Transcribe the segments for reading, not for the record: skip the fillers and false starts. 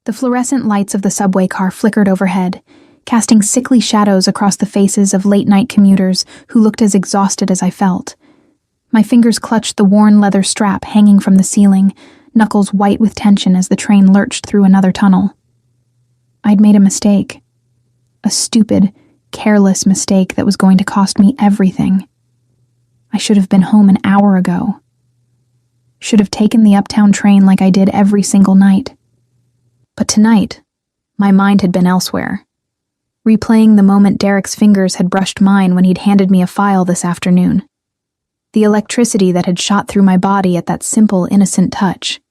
The fluorescent lights of the subway car flickered overhead, casting sickly shadows across the faces of late-night commuters who looked as exhausted as I felt. My fingers clutched the worn leather strap hanging from the ceiling, knuckles white with tension as the train lurched through another tunnel. I'd made a mistake. A stupid, careless mistake that was going to cost me everything. I should have been home an hour ago. Should have taken the uptown train like I did every single night. But tonight, my mind had been elsewhere, replaying the moment Derek's fingers had brushed mine when he'd handed me a file this afternoon. The electricity that had shot through my body at that simple, innocent touch.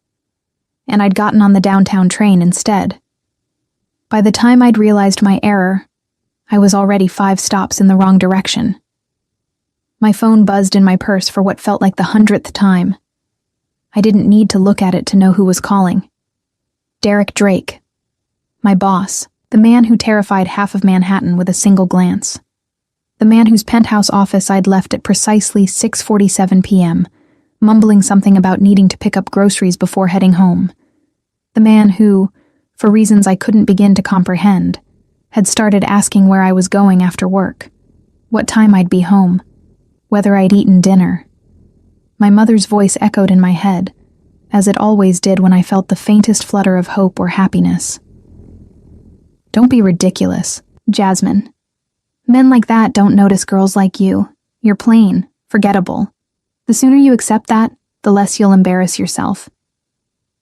And I'd gotten on the downtown train instead. By the time I'd realized my error, I was already 5 stops in the wrong direction. My phone buzzed in my purse for what felt like the 100th time. I didn't need to look at it to know who was calling. Derek Drake. My boss, the man who terrified half of Manhattan with a single glance. The man whose penthouse office I'd left at precisely 6:47 p.m., mumbling something about needing to pick up groceries before heading home. The man who, for reasons I couldn't begin to comprehend, had started asking where I was going after work, what time I'd be home, whether I'd eaten dinner. My mother's voice echoed in my head, as it always did when I felt the faintest flutter of hope or happiness. Don't be ridiculous, Jasmine. Men like that don't notice girls like you. You're plain, forgettable. The sooner you accept that, the less you'll embarrass yourself.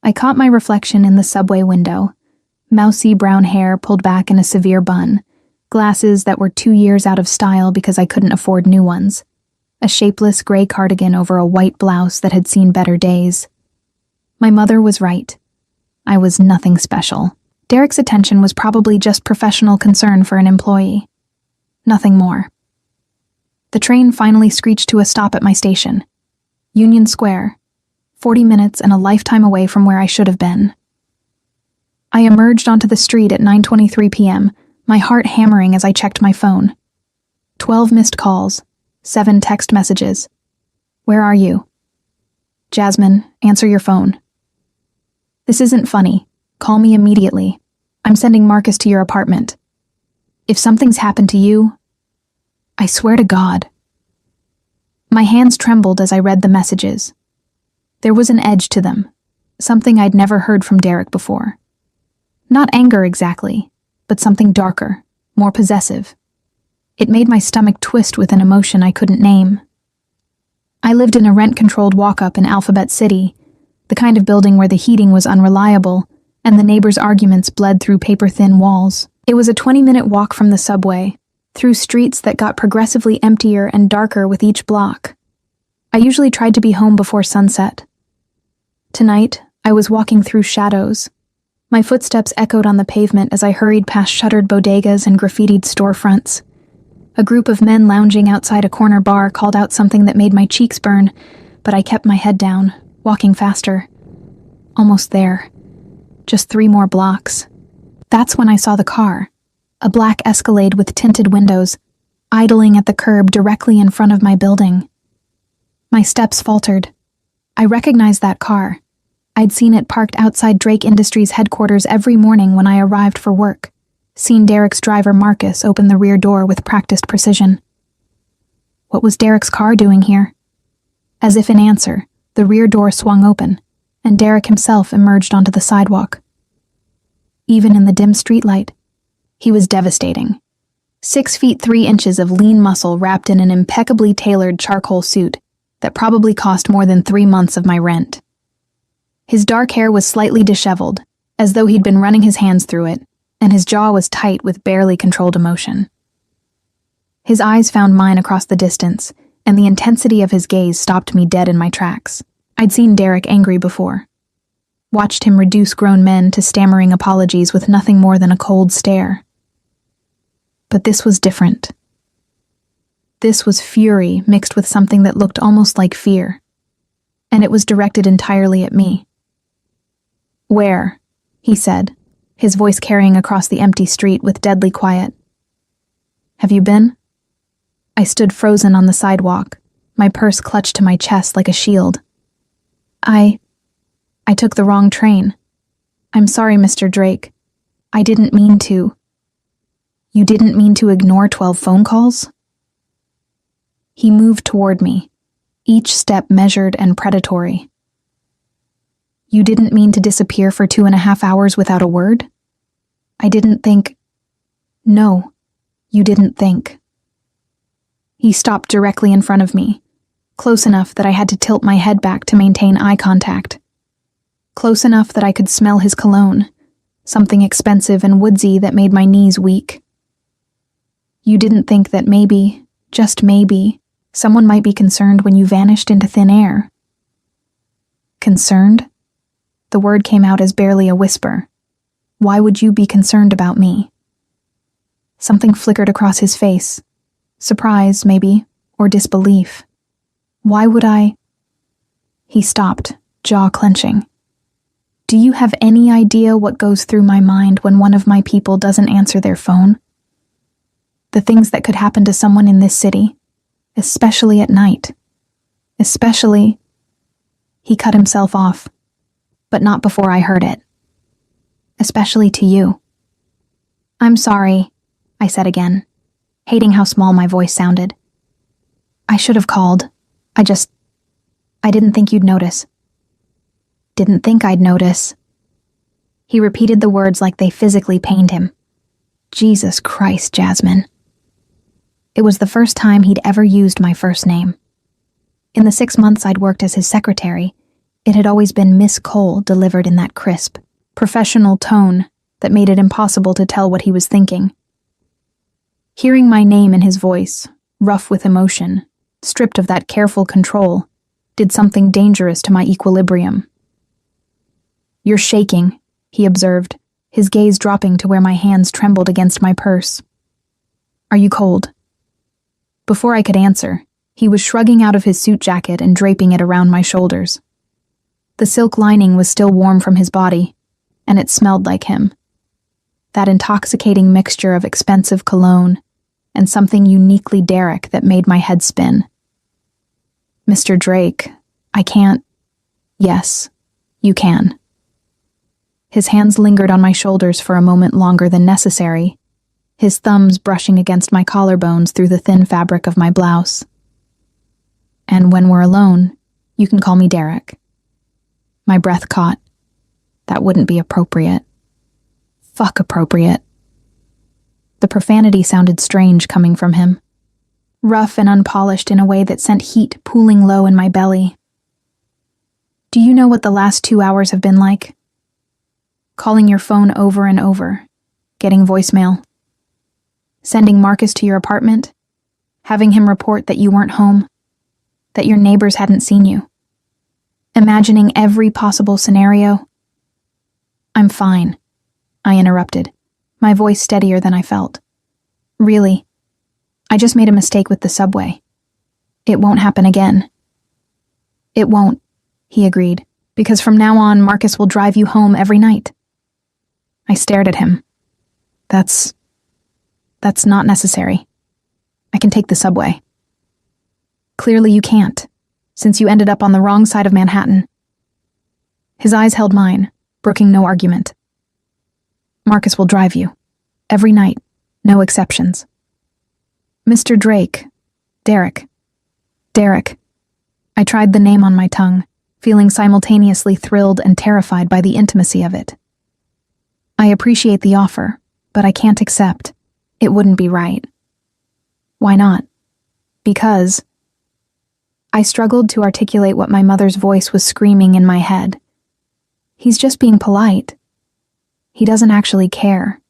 I caught my reflection in the subway window. Mousy brown hair pulled back in a severe bun, glasses that were 2 years out of style because I couldn't afford new ones, a shapeless gray cardigan over a white blouse that had seen better days. My mother was right. I was nothing special. Derek's attention was probably just professional concern for an employee. Nothing more. The train finally screeched to a stop at my station. Union Square, 40 minutes and a lifetime away from where I should have been. I emerged onto the street at 9:23 p.m., my heart hammering as I checked my phone. 12 missed calls, 7 text messages. Where are you? Jasmine, answer your phone. This isn't funny. Call me immediately. I'm sending Marcus to your apartment. If something's happened to you, I swear to God. My hands trembled as I read the messages. There was an edge to them, something I'd never heard from Derek before. Not anger exactly, but something darker, more possessive. It made my stomach twist with an emotion I couldn't name. I lived in a rent-controlled walk-up in Alphabet City, the kind of building where the heating was unreliable and the neighbors' arguments bled through paper-thin walls. It was a 20-minute walk from the subway, through streets that got progressively emptier and darker with each block. I usually tried to be home before sunset. Tonight, I was walking through shadows. My footsteps echoed on the pavement as I hurried past shuttered bodegas and graffitied storefronts. A group of men lounging outside a corner bar called out something that made my cheeks burn, but I kept my head down, walking faster. Almost there. Just 3 more blocks. That's when I saw the car, a black Escalade with tinted windows, idling at the curb directly in front of my building. My steps faltered. I recognized that car. I'd seen it parked outside Drake Industries headquarters every morning when I arrived for work, seen Derek's driver Marcus open the rear door with practiced precision. What was Derek's car doing here? As if in answer, the rear door swung open, and Derek himself emerged onto the sidewalk. Even in the dim streetlight, he was devastating. 6 feet 3 inches of lean muscle wrapped in an impeccably tailored charcoal suit that probably cost more than 3 months of my rent. His dark hair was slightly disheveled, as though he'd been running his hands through it, and his jaw was tight with barely controlled emotion. His eyes found mine across the distance, and the intensity of his gaze stopped me dead in my tracks. I'd seen Derek angry before. Watched him reduce grown men to stammering apologies with nothing more than a cold stare. But this was different. This was fury mixed with something that looked almost like fear, and it was directed entirely at me. Where? He said, his voice carrying across the empty street with deadly quiet. Have you been? I stood frozen on the sidewalk, my purse clutched to my chest like a shield. I took the wrong train. I'm sorry, Mr. Drake. I didn't mean to. You didn't mean to ignore 12 phone calls? He moved toward me, each step measured and predatory. You didn't mean to disappear for 2.5 hours without a word? I didn't think... No, you didn't think. He stopped directly in front of me, close enough that I had to tilt my head back to maintain eye contact. Close enough that I could smell his cologne, something expensive and woodsy that made my knees weak. You didn't think that maybe, just maybe, someone might be concerned when you vanished into thin air. Concerned? The word came out as barely a whisper. Why would you be concerned about me? Something flickered across his face. Surprise, maybe, or disbelief. Why would I? He stopped, jaw clenching. Do you have any idea what goes through my mind when one of my people doesn't answer their phone? The things that could happen to someone in this city, especially at night. Especially... He cut himself off, but not before I heard it. Especially to you. I'm sorry, I said again, hating how small my voice sounded. I should have called. I didn't think you'd notice. Didn't think I'd notice. He repeated the words like they physically pained him. Jesus Christ, Jasmine. It was the first time he'd ever used my first name. In the 6 months I'd worked as his secretary, it had always been Miss Cole delivered in that crisp, professional tone that made it impossible to tell what he was thinking. Hearing my name in his voice, rough with emotion, stripped of that careful control, did something dangerous to my equilibrium. You're shaking, he observed, his gaze dropping to where my hands trembled against my purse. Are you cold? Before I could answer, he was shrugging out of his suit jacket and draping it around my shoulders. The silk lining was still warm from his body, and it smelled like him. That intoxicating mixture of expensive cologne and something uniquely Derek that made my head spin. Mr. Drake, I can't... Yes, you can. His hands lingered on my shoulders for a moment longer than necessary, his thumbs brushing against my collarbones through the thin fabric of my blouse. And when we're alone, you can call me Derek. My breath caught. That wouldn't be appropriate. Fuck appropriate. The profanity sounded strange coming from him. Rough and unpolished in a way that sent heat pooling low in my belly. Do you know what the last 2 hours have been like? Calling your phone over and over, getting voicemail. Sending Marcus to your apartment, having him report that you weren't home, that your neighbors hadn't seen you. Imagining every possible scenario. I'm fine, I interrupted, my voice steadier than I felt. Really, I just made a mistake with the subway. It won't happen again. It won't, he agreed, because from now on Marcus will drive you home every night. I stared at him. That's not necessary. I can take the subway. Clearly you can't, since you ended up on the wrong side of Manhattan. His eyes held mine, brooking no argument. Marcus will drive you. Every night. No exceptions. Mr. Drake. Derek. I tried the name on my tongue, feeling simultaneously thrilled and terrified by the intimacy of it. I appreciate the offer, but I can't accept. It wouldn't be right. Why not? Because... I struggled to articulate what my mother's voice was screaming in my head. He's just being polite. He doesn't actually care.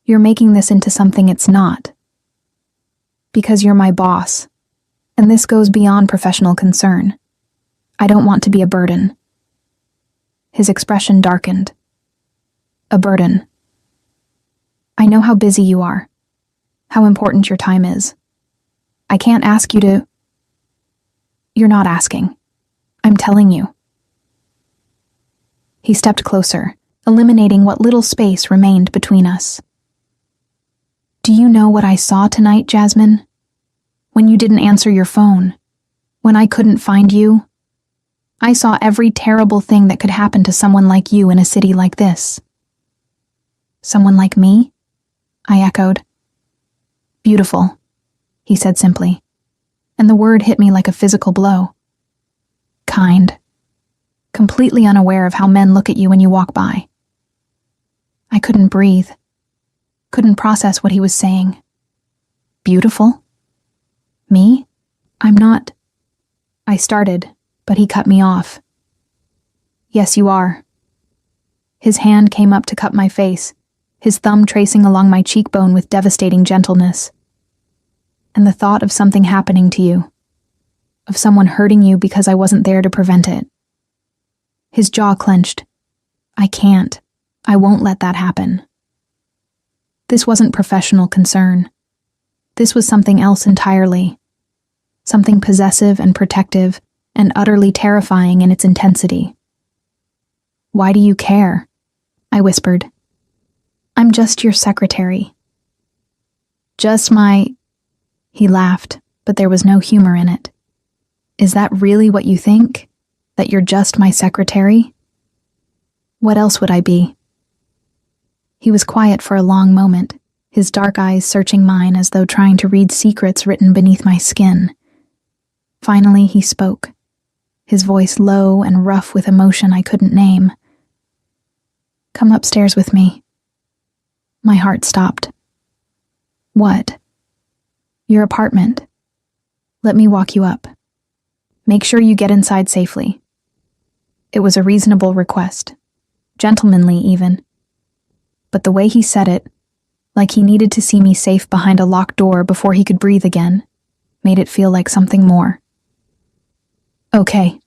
You're making this into something it's not. Because you're my boss, and this goes beyond professional concern. I don't want to be a burden. His expression darkened. A burden. I know how busy you are, how important your time is. I can't ask you to... You're not asking. I'm telling you. He stepped closer, eliminating what little space remained between us. Do you know what I saw tonight, Jasmine? When you didn't answer your phone, when I couldn't find you? I saw every terrible thing that could happen to someone like you in a city like this." "Someone like me?" I echoed. "Beautiful," he said simply, and the word hit me like a physical blow. "Kind. Completely unaware of how men look at you when you walk by." I couldn't breathe. Couldn't process what he was saying. "Beautiful? Me? I'm not—" I started, but he cut me off. "Yes, you are." His hand came up to cup my face, his thumb tracing along my cheekbone with devastating gentleness. "And the thought of something happening to you, of someone hurting you because I wasn't there to prevent it." His jaw clenched. "I can't. I won't let that happen." This wasn't professional concern. This was something else entirely. Something possessive and protective and utterly terrifying in its intensity. "Why do you care?" I whispered. "I'm just your secretary." "Just my—" He laughed, but there was no humor in it. "Is that really what you think? That you're just my secretary? What else would I be?" He was quiet for a long moment, his dark eyes searching mine as though trying to read secrets written beneath my skin. Finally, he spoke, his voice low and rough with emotion I couldn't name. "Come upstairs with me." My heart stopped. "What?" "Your apartment. Let me walk you up. Make sure you get inside safely." It was a reasonable request, gentlemanly even. But the way he said it, like he needed to see me safe behind a locked door before he could breathe again, made it feel like something more. "Okay,"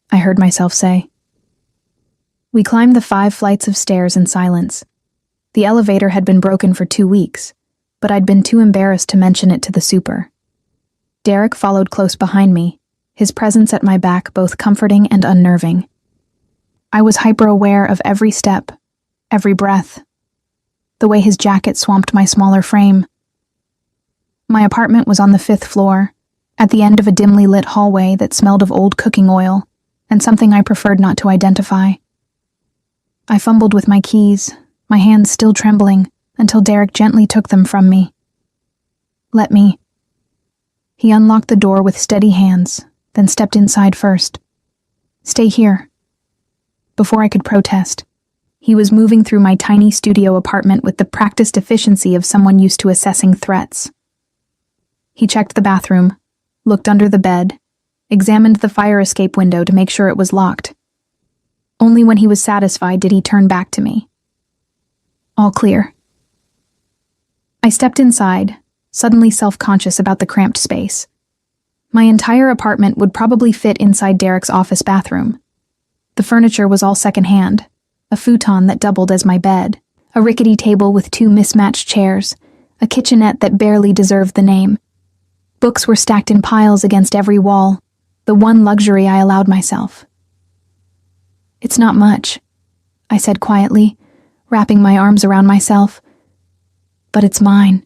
I heard myself say. We climbed the 5 flights of stairs in silence. The elevator had been broken for 2 weeks, but I'd been too embarrassed to mention it to the super. Derek followed close behind me, his presence at my back both comforting and unnerving. I was hyper-aware of every step, every breath, the way his jacket swamped my smaller frame. My apartment was on the 5th floor, at the end of a dimly lit hallway that smelled of old cooking oil and something I preferred not to identify. I fumbled with my keys, my hands still trembling, until Derek gently took them from me. "Let me." He unlocked the door with steady hands, then stepped inside first. "Stay here." Before I could protest, he was moving through my tiny studio apartment with the practiced efficiency of someone used to assessing threats. He checked the bathroom, looked under the bed, examined the fire escape window to make sure it was locked. Only when he was satisfied did he turn back to me. "All clear." I stepped inside, suddenly self-conscious about the cramped space. My entire apartment would probably fit inside Derek's office bathroom. The furniture was all secondhand, a futon that doubled as my bed, a rickety table with 2 mismatched chairs, a kitchenette that barely deserved the name. Books were stacked in piles against every wall, the one luxury I allowed myself. "It's not much," I said quietly, wrapping my arms around myself. "But it's mine."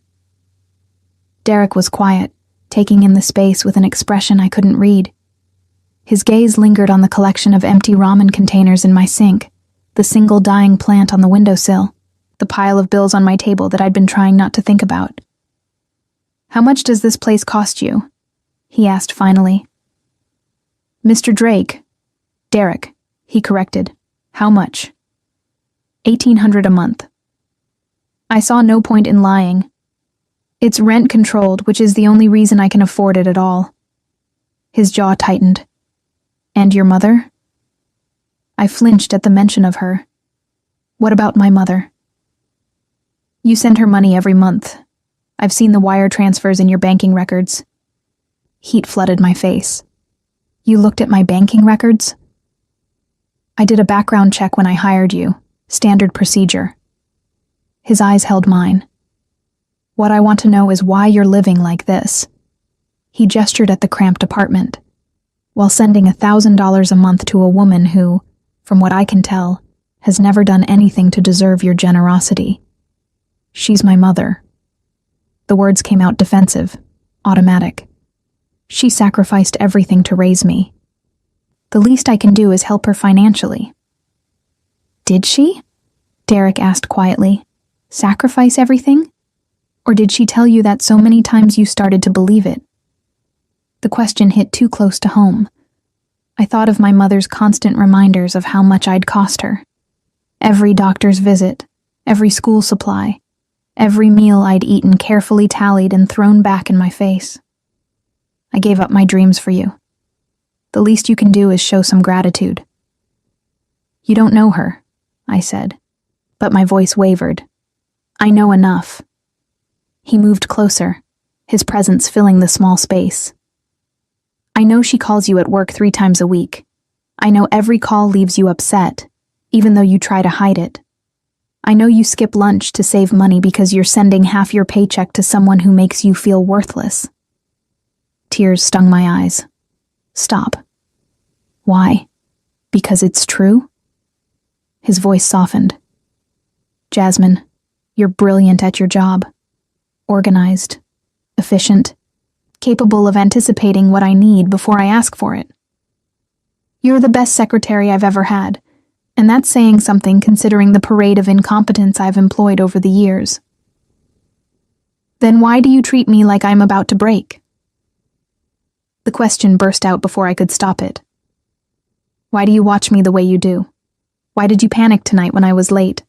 Derek was quiet, taking in the space with an expression I couldn't read. His gaze lingered on the collection of empty ramen containers in my sink, the single dying plant on the windowsill, the pile of bills on my table that I'd been trying not to think about. "How much does this place cost you?" he asked finally. "Mr. Derek, he corrected. "How much?" $1,800 a month. I saw no point in lying. It's rent-controlled, which is the only reason I can afford it at all. His jaw tightened. "And your mother?" I flinched at the mention of her. "What about my mother?" "You send her money every month. I've seen the wire transfers in your banking records." Heat flooded my face. "You looked at my banking records?" "I did a background check when I hired you. Standard procedure." His eyes held mine. "What I want to know is why you're living like this." He gestured at the cramped apartment, while sending $1,000 a month to a woman who, from what I can tell, has never done anything to deserve your generosity. "She's my mother." The words came out defensive, automatic. "She sacrificed everything to raise me." The least I can do is help her financially." "Did she?" Derek asked quietly. "Sacrifice everything? Or did she tell you that so many times you started to believe it?" The question hit too close to home. I thought of my mother's constant reminders of how much I'd cost her. Every doctor's visit, every school supply, every meal I'd eaten carefully tallied and thrown back in my face. "I gave up my dreams for you. The least you can do is show some gratitude." "You don't know her," I said, but my voice wavered. "I know enough." He moved closer, his presence filling the small space. "I know she calls you at work 3 times a week. I know every call leaves you upset, even though you try to hide it. I know you skip lunch to save money because you're sending half your paycheck to someone who makes you feel worthless." Tears stung my eyes. "Stop." "Why? Because it's true?" His voice softened. "Jasmine, you're brilliant at your job. Organized, efficient, capable of anticipating what I need before I ask for it. You're the best secretary I've ever had, and that's saying something considering the parade of incompetence I've employed over the years. Then why do you treat me like I'm about to break?" The question burst out before I could stop it. "Why do you watch me the way you do? Why did you panic tonight when I was late?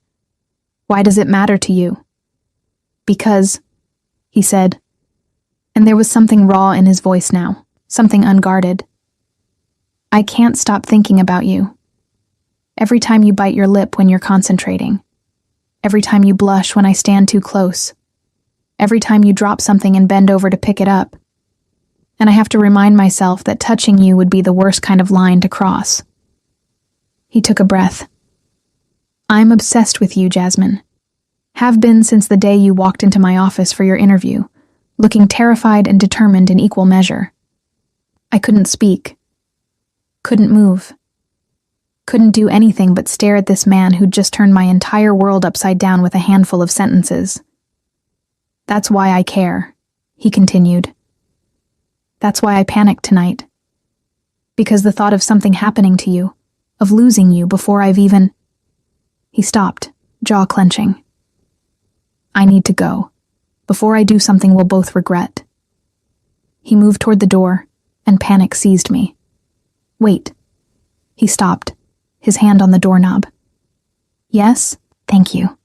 Why does it matter to you?" "Because," he said, and there was something raw in his voice now, something unguarded. "I can't stop thinking about you. Every time you bite your lip when you're concentrating. Every time you blush when I stand too close. Every time you drop something and bend over to pick it up. And I have to remind myself that touching you would be the worst kind of line to cross." He took a breath. "I'm obsessed with you, Jasmine. Have been since the day you walked into my office for your interview, looking terrified and determined in equal measure. I couldn't speak. Couldn't move. Couldn't do anything but stare at this man who'd just turned my entire world upside down with a handful of sentences. That's why I care," he continued. "That's why I panicked tonight. Because the thought of something happening to you, of losing you before I've even—" He stopped, jaw clenching. "I need to go, before I do something we'll both regret." He moved toward the door, and panic seized me. "Wait." He stopped, his hand on the doorknob. "Yes, thank you,"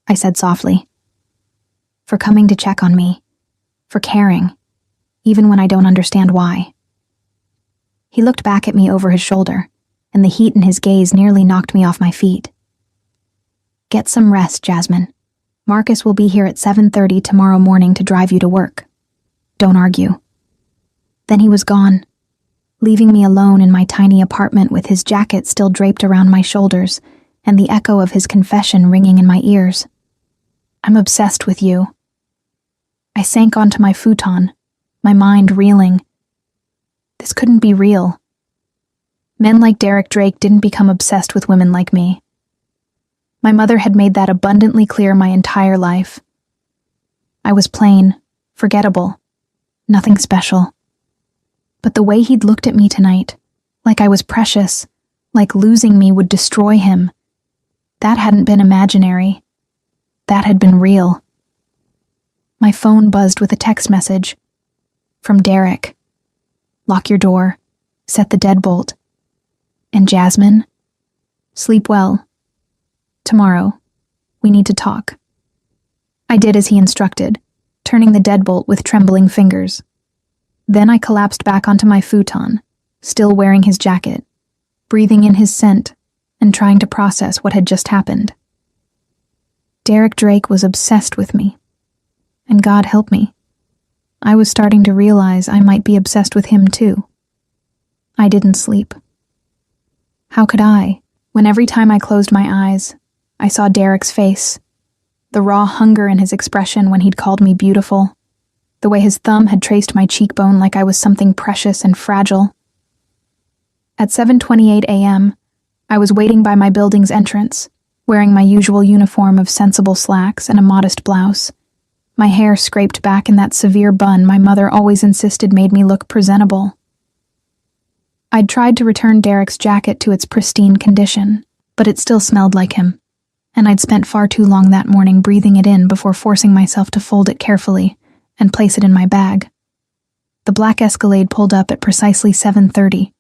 I said softly. "For coming to check on me, for caring, even when I don't understand why." He looked back at me over his shoulder, and the heat in his gaze nearly knocked me off my feet. "Get some rest, Jasmine. Marcus will be here at 7:30 tomorrow morning to drive you to work. Don't argue." Then he was gone, leaving me alone in my tiny apartment with his jacket still draped around my shoulders and the echo of his confession ringing in my ears. "I'm obsessed with you." I sank onto my futon, my mind reeling. This couldn't be real. Men like Derek Drake didn't become obsessed with women like me. My mother had made that abundantly clear my entire life. I was plain, forgettable, nothing special. But the way he'd looked at me tonight, like I was precious, like losing me would destroy him, that hadn't been imaginary. That had been real. My phone buzzed with a text message. From Derek. "Lock your door. Set the deadbolt. And Jasmine, sleep well. Tomorrow, we need to talk." I did as he instructed, turning the deadbolt with trembling fingers. Then I collapsed back onto my futon, still wearing his jacket, breathing in his scent, and trying to process what had just happened. Derek Drake was obsessed with me. And God help me, I was starting to realize I might be obsessed with him too. I didn't sleep. How could I, when every time I closed my eyes, I saw Derek's face, the raw hunger in his expression when he'd called me beautiful, the way his thumb had traced my cheekbone like I was something precious and fragile. At 7:28 a.m., I was waiting by my building's entrance, wearing my usual uniform of sensible slacks and a modest blouse, my hair scraped back in that severe bun my mother always insisted made me look presentable. I'd tried to return Derek's jacket to its pristine condition, but it still smelled like him, and I'd spent far too long that morning breathing it in before forcing myself to fold it carefully and place it in my bag. The black Escalade pulled up at precisely 7:30.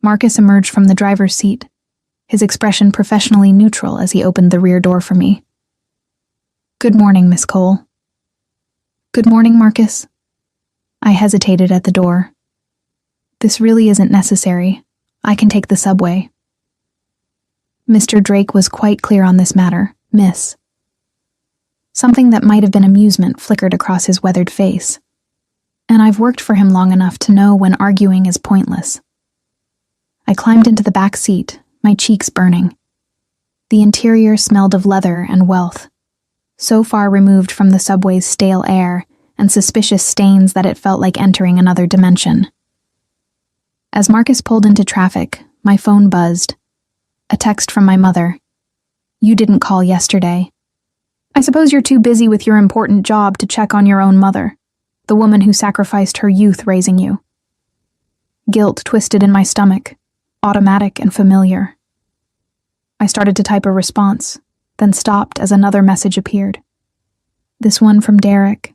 Marcus emerged from the driver's seat, his expression professionally neutral as he opened the rear door for me. "Good morning, Miss Cole." "Good morning, Marcus." I hesitated at the door. "This really isn't necessary. I can take the subway." Mr. Drake was quite clear on this matter, miss. Something that might have been amusement flickered across his weathered face. And I've worked for him long enough to know when arguing is pointless. I climbed into the back seat, my cheeks burning. The interior smelled of leather and wealth, so far removed from the subway's stale air and suspicious stains that it felt like entering another dimension. As Marcus pulled into traffic, my phone buzzed. A text from my mother. "You didn't call yesterday. I suppose you're too busy with your important job to check on your own mother, the woman who sacrificed her youth raising you." Guilt twisted in my stomach, automatic and familiar. I started to type a response, then stopped as another message appeared. This one from Derek.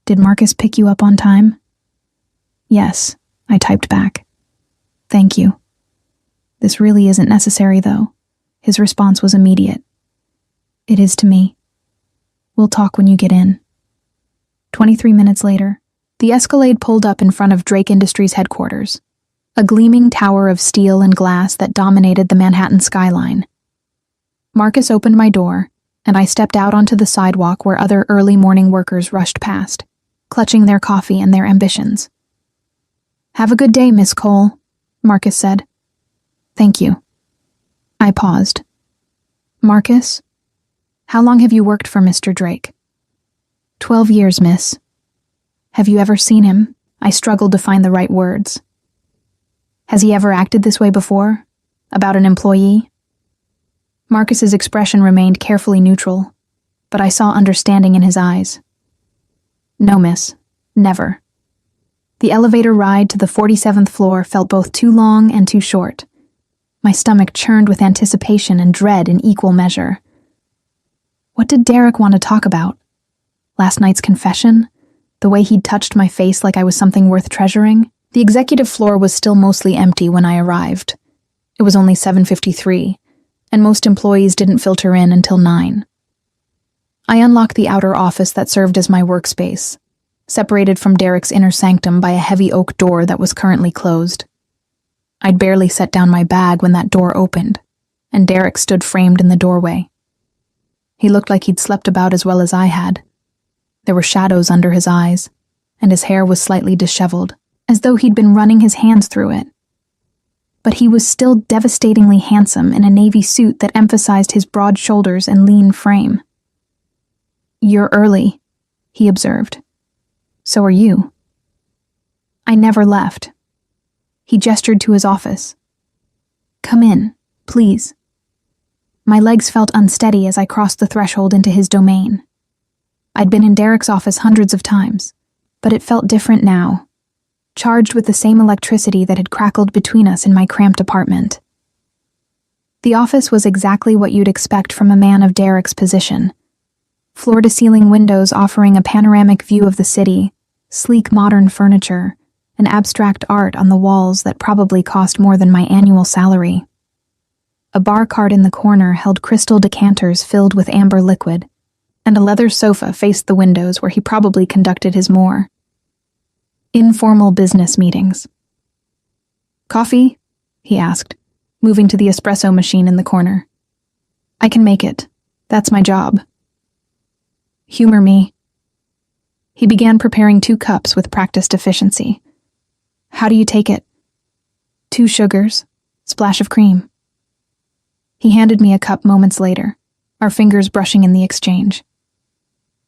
"Did Marcus pick you up on time?" "Yes," I typed back. "Thank you." "This really isn't necessary, though." His response was immediate. "It is to me. We'll talk when you get in." 23 minutes later, the Escalade pulled up in front of Drake Industries headquarters, a gleaming tower of steel and glass that dominated the Manhattan skyline. Marcus opened my door, and I stepped out onto the sidewalk where other early morning workers rushed past, clutching their coffee and their ambitions. "Have a good day, Miss Cole," Marcus said. "Thank you." I paused. "Marcus, how long have you worked for Mr. Drake?" 12 years, miss." "Have you ever seen him?" I struggled to find the right words. "Has he ever acted this way before? About an employee?" Marcus's expression remained carefully neutral, but I saw understanding in his eyes. "No, miss. Never." The elevator ride to the 47th floor felt both too long and too short. My stomach churned with anticipation and dread in equal measure. What did Derek want to talk about? Last night's confession? The way he'd touched my face like I was something worth treasuring? The executive floor was still mostly empty when I arrived. It was only 7:53, and most employees didn't filter in until 9. I unlocked the outer office that served as my workspace, separated from Derek's inner sanctum by a heavy oak door that was currently closed. I'd barely set down my bag when that door opened, and Derek stood framed in the doorway. He looked like he'd slept about as well as I had. There were shadows under his eyes, and his hair was slightly disheveled, as though he'd been running his hands through it. But he was still devastatingly handsome in a navy suit that emphasized his broad shoulders and lean frame. "You're early," he observed. "So are you." I never left. He gestured to his office. "Come in, please." My legs felt unsteady as I crossed the threshold into his domain. I'd been in Derek's office hundreds of times, but it felt different now, charged with the same electricity that had crackled between us in my cramped apartment. The office was exactly what you'd expect from a man of Derek's position. Floor-to-ceiling windows offering a panoramic view of the city, sleek modern furniture, and abstract art on the walls that probably cost more than my annual salary. A bar cart in the corner held crystal decanters filled with amber liquid, and a leather sofa faced the windows where he probably conducted his more informal business meetings. "Coffee?" he asked, moving to the espresso machine in the corner. "I can make it. That's my job." "Humor me." He began preparing 2 cups with practiced efficiency. "How do you take it?" 2 sugars, splash of cream." He handed me a cup moments later, our fingers brushing in the exchange.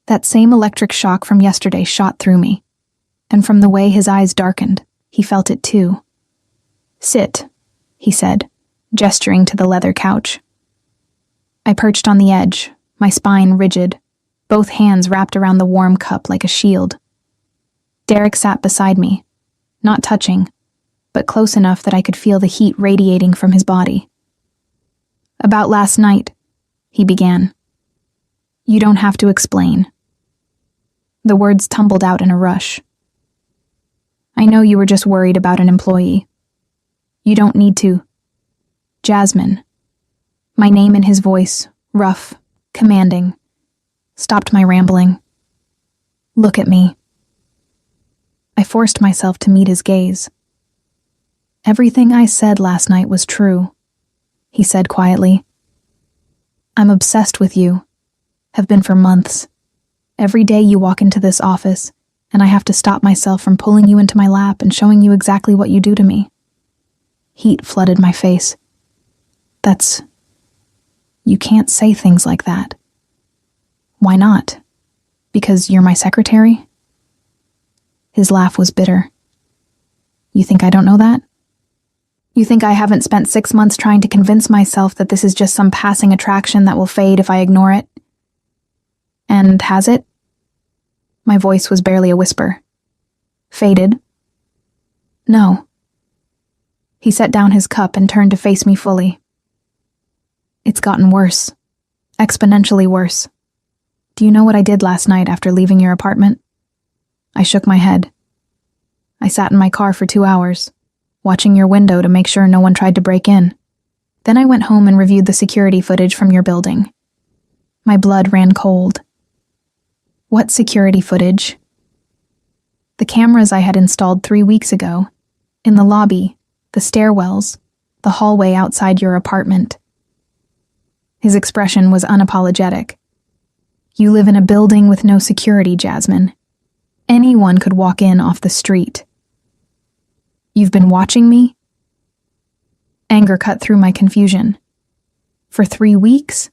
That same electric shock from yesterday shot through me, and from the way his eyes darkened, he felt it too. "Sit," he said, gesturing to the leather couch. I perched on the edge, my spine rigid, both hands wrapped around the warm cup like a shield. Derek sat beside me, not touching, but close enough that I could feel the heat radiating from his body. "About last night," he began. "You don't have to explain." The words tumbled out in a rush. "I know you were just worried about an employee. You don't need to." "Jasmine." My name in his voice, rough, commanding, stopped my rambling. "Look at me." I forced myself to meet his gaze. "Everything I said last night was true," he said quietly. "I'm obsessed with you, have been for months. Every day you walk into this office, and I have to stop myself from pulling you into my lap and showing you exactly what you do to me." Heat flooded my face. You can't say things like that." "Why not? Because you're my secretary?" His laugh was bitter. "You think I don't know that? You think I haven't spent 6 months trying to convince myself that this is just some passing attraction that will fade if I ignore it? And has it?" My voice was barely a whisper. "Faded?" "No." He set down his cup and turned to face me fully. "It's gotten worse. Exponentially worse. Do you know what I did last night after leaving your apartment?" I shook my head. "I sat in my car for 2 hours, watching your window to make sure no one tried to break in. Then I went home and reviewed the security footage from your building." My blood ran cold. "What security footage?" "The cameras I had installed 3 weeks ago. In the lobby, the stairwells, the hallway outside your apartment." His expression was unapologetic. "You live in a building with no security, Jasmine. Anyone could walk in off the street." "You've been watching me?" Anger cut through my confusion. "For 3 weeks?"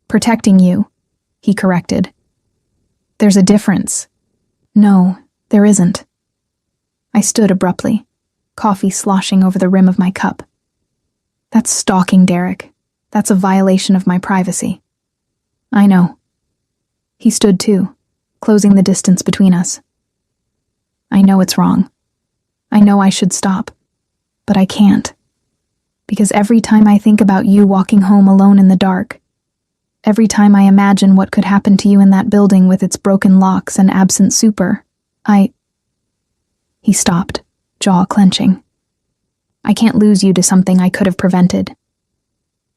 "Protecting you," he corrected. "There's a difference." "No, there isn't." I stood abruptly, coffee sloshing over the rim of my cup. "That's stalking, Derek. That's a violation of my privacy." "I know." He stood too, closing the distance between us. "I know it's wrong. I know I should stop, but I can't. Because every time I think about you walking home alone in the dark, every time I imagine what could happen to you in that building with its broken locks and absent super, He stopped, jaw clenching. "I can't lose you to something I could have prevented.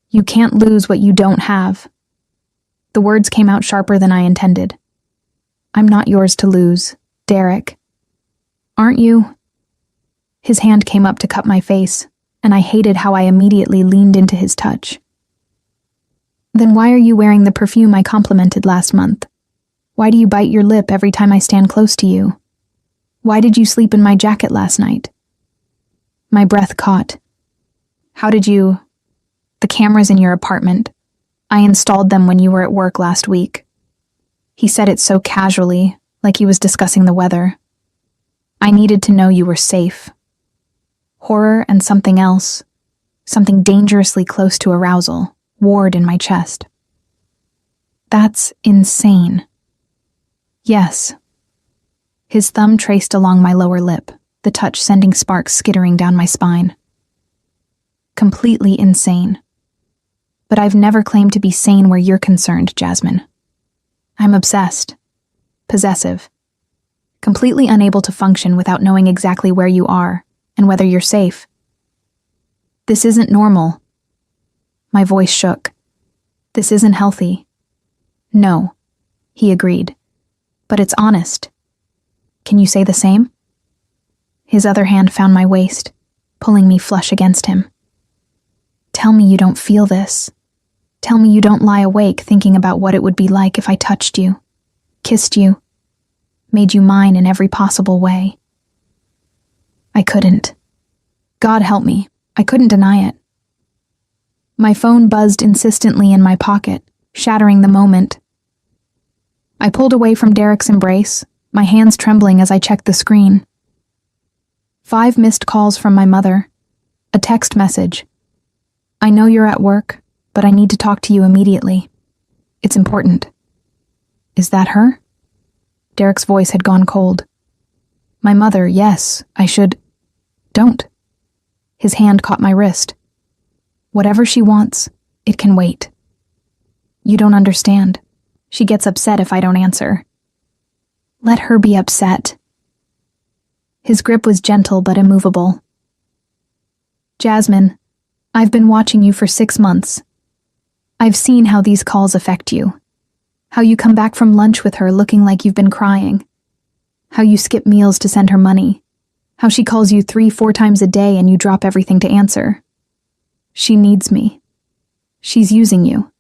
You can't lose what you don't have." The words came out sharper than I intended. "I'm not yours to lose, Derek." "Aren't you?" His hand came up to cup my face, and I hated how I immediately leaned into his touch. "Then why are you wearing the perfume I complimented last month? Why do you bite your lip every time I stand close to you? Why did you sleep in my jacket last night?" My breath caught. "How did you—" "The cameras in your apartment. I installed them when you were at work last week." He said it so casually, like he was discussing the weather. "I needed to know you were safe." Horror and something else, something dangerously close to arousal, warred in my chest. "That's insane." "Yes." His thumb traced along my lower lip, the touch sending sparks skittering down my spine. "Completely insane. But I've never claimed to be sane where you're concerned, Jasmine. I'm obsessed, possessive, completely unable to function without knowing exactly where you are and whether you're safe. This isn't normal." My voice shook. "This isn't healthy." "No," he agreed, "but it's honest. Can you say the same?" His other hand found my waist, pulling me flush against him. "Tell me you don't feel this. Tell me you don't lie awake thinking about what it would be like if I touched you, kissed you, made you mine in every possible way." I couldn't. God help me, I couldn't deny it. My phone buzzed insistently in my pocket, shattering the moment. I pulled away from Derek's embrace, my hands trembling as I checked the screen. 5 missed calls from my mother. A text message. "I know you're at work, but I need to talk to you immediately. It's important." Is that her? Derek's voice had gone cold. "My mother, yes, I should..." Don't. His hand caught my wrist. Whatever she wants, it can wait. You don't understand. She gets upset if I don't answer. Let her be upset. His grip was gentle but immovable. Jasmine, I've been watching you for 6 months. I've seen how these calls affect you. How you come back from lunch with her looking like you've been crying. How you skip meals to send her money. How she calls you 3-4 times a day and you drop everything to answer. She needs me. She's using you.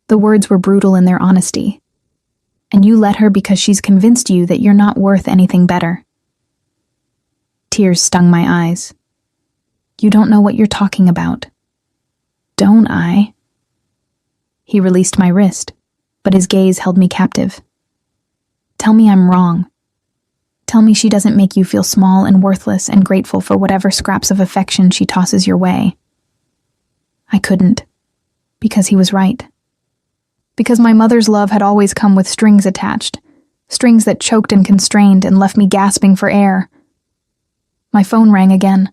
The words were brutal in their honesty. And you let her because she's convinced you that you're not worth anything better. Tears stung my eyes. You don't know what you're talking about. Don't I? He released my wrist, but his gaze held me captive. Tell me I'm wrong. Tell me she doesn't make you feel small and worthless and grateful for whatever scraps of affection she tosses your way. I couldn't, because he was right. Because my mother's love had always come with strings attached, strings that choked and constrained and left me gasping for air. My phone rang again,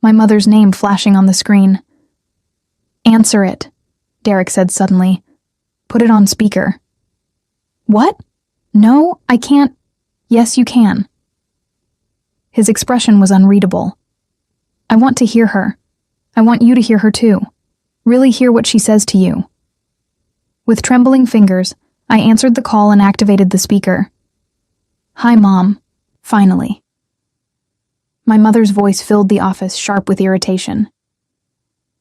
my mother's name flashing on the screen. Answer it, Derek said suddenly. Put it on speaker. What? No, I can't. Yes, you can. His expression was unreadable. I want to hear her. I want you to hear her too. Really hear what she says to you. With trembling fingers, I answered the call and activated the speaker. Hi, Mom. Finally. My mother's voice filled the office, sharp with irritation.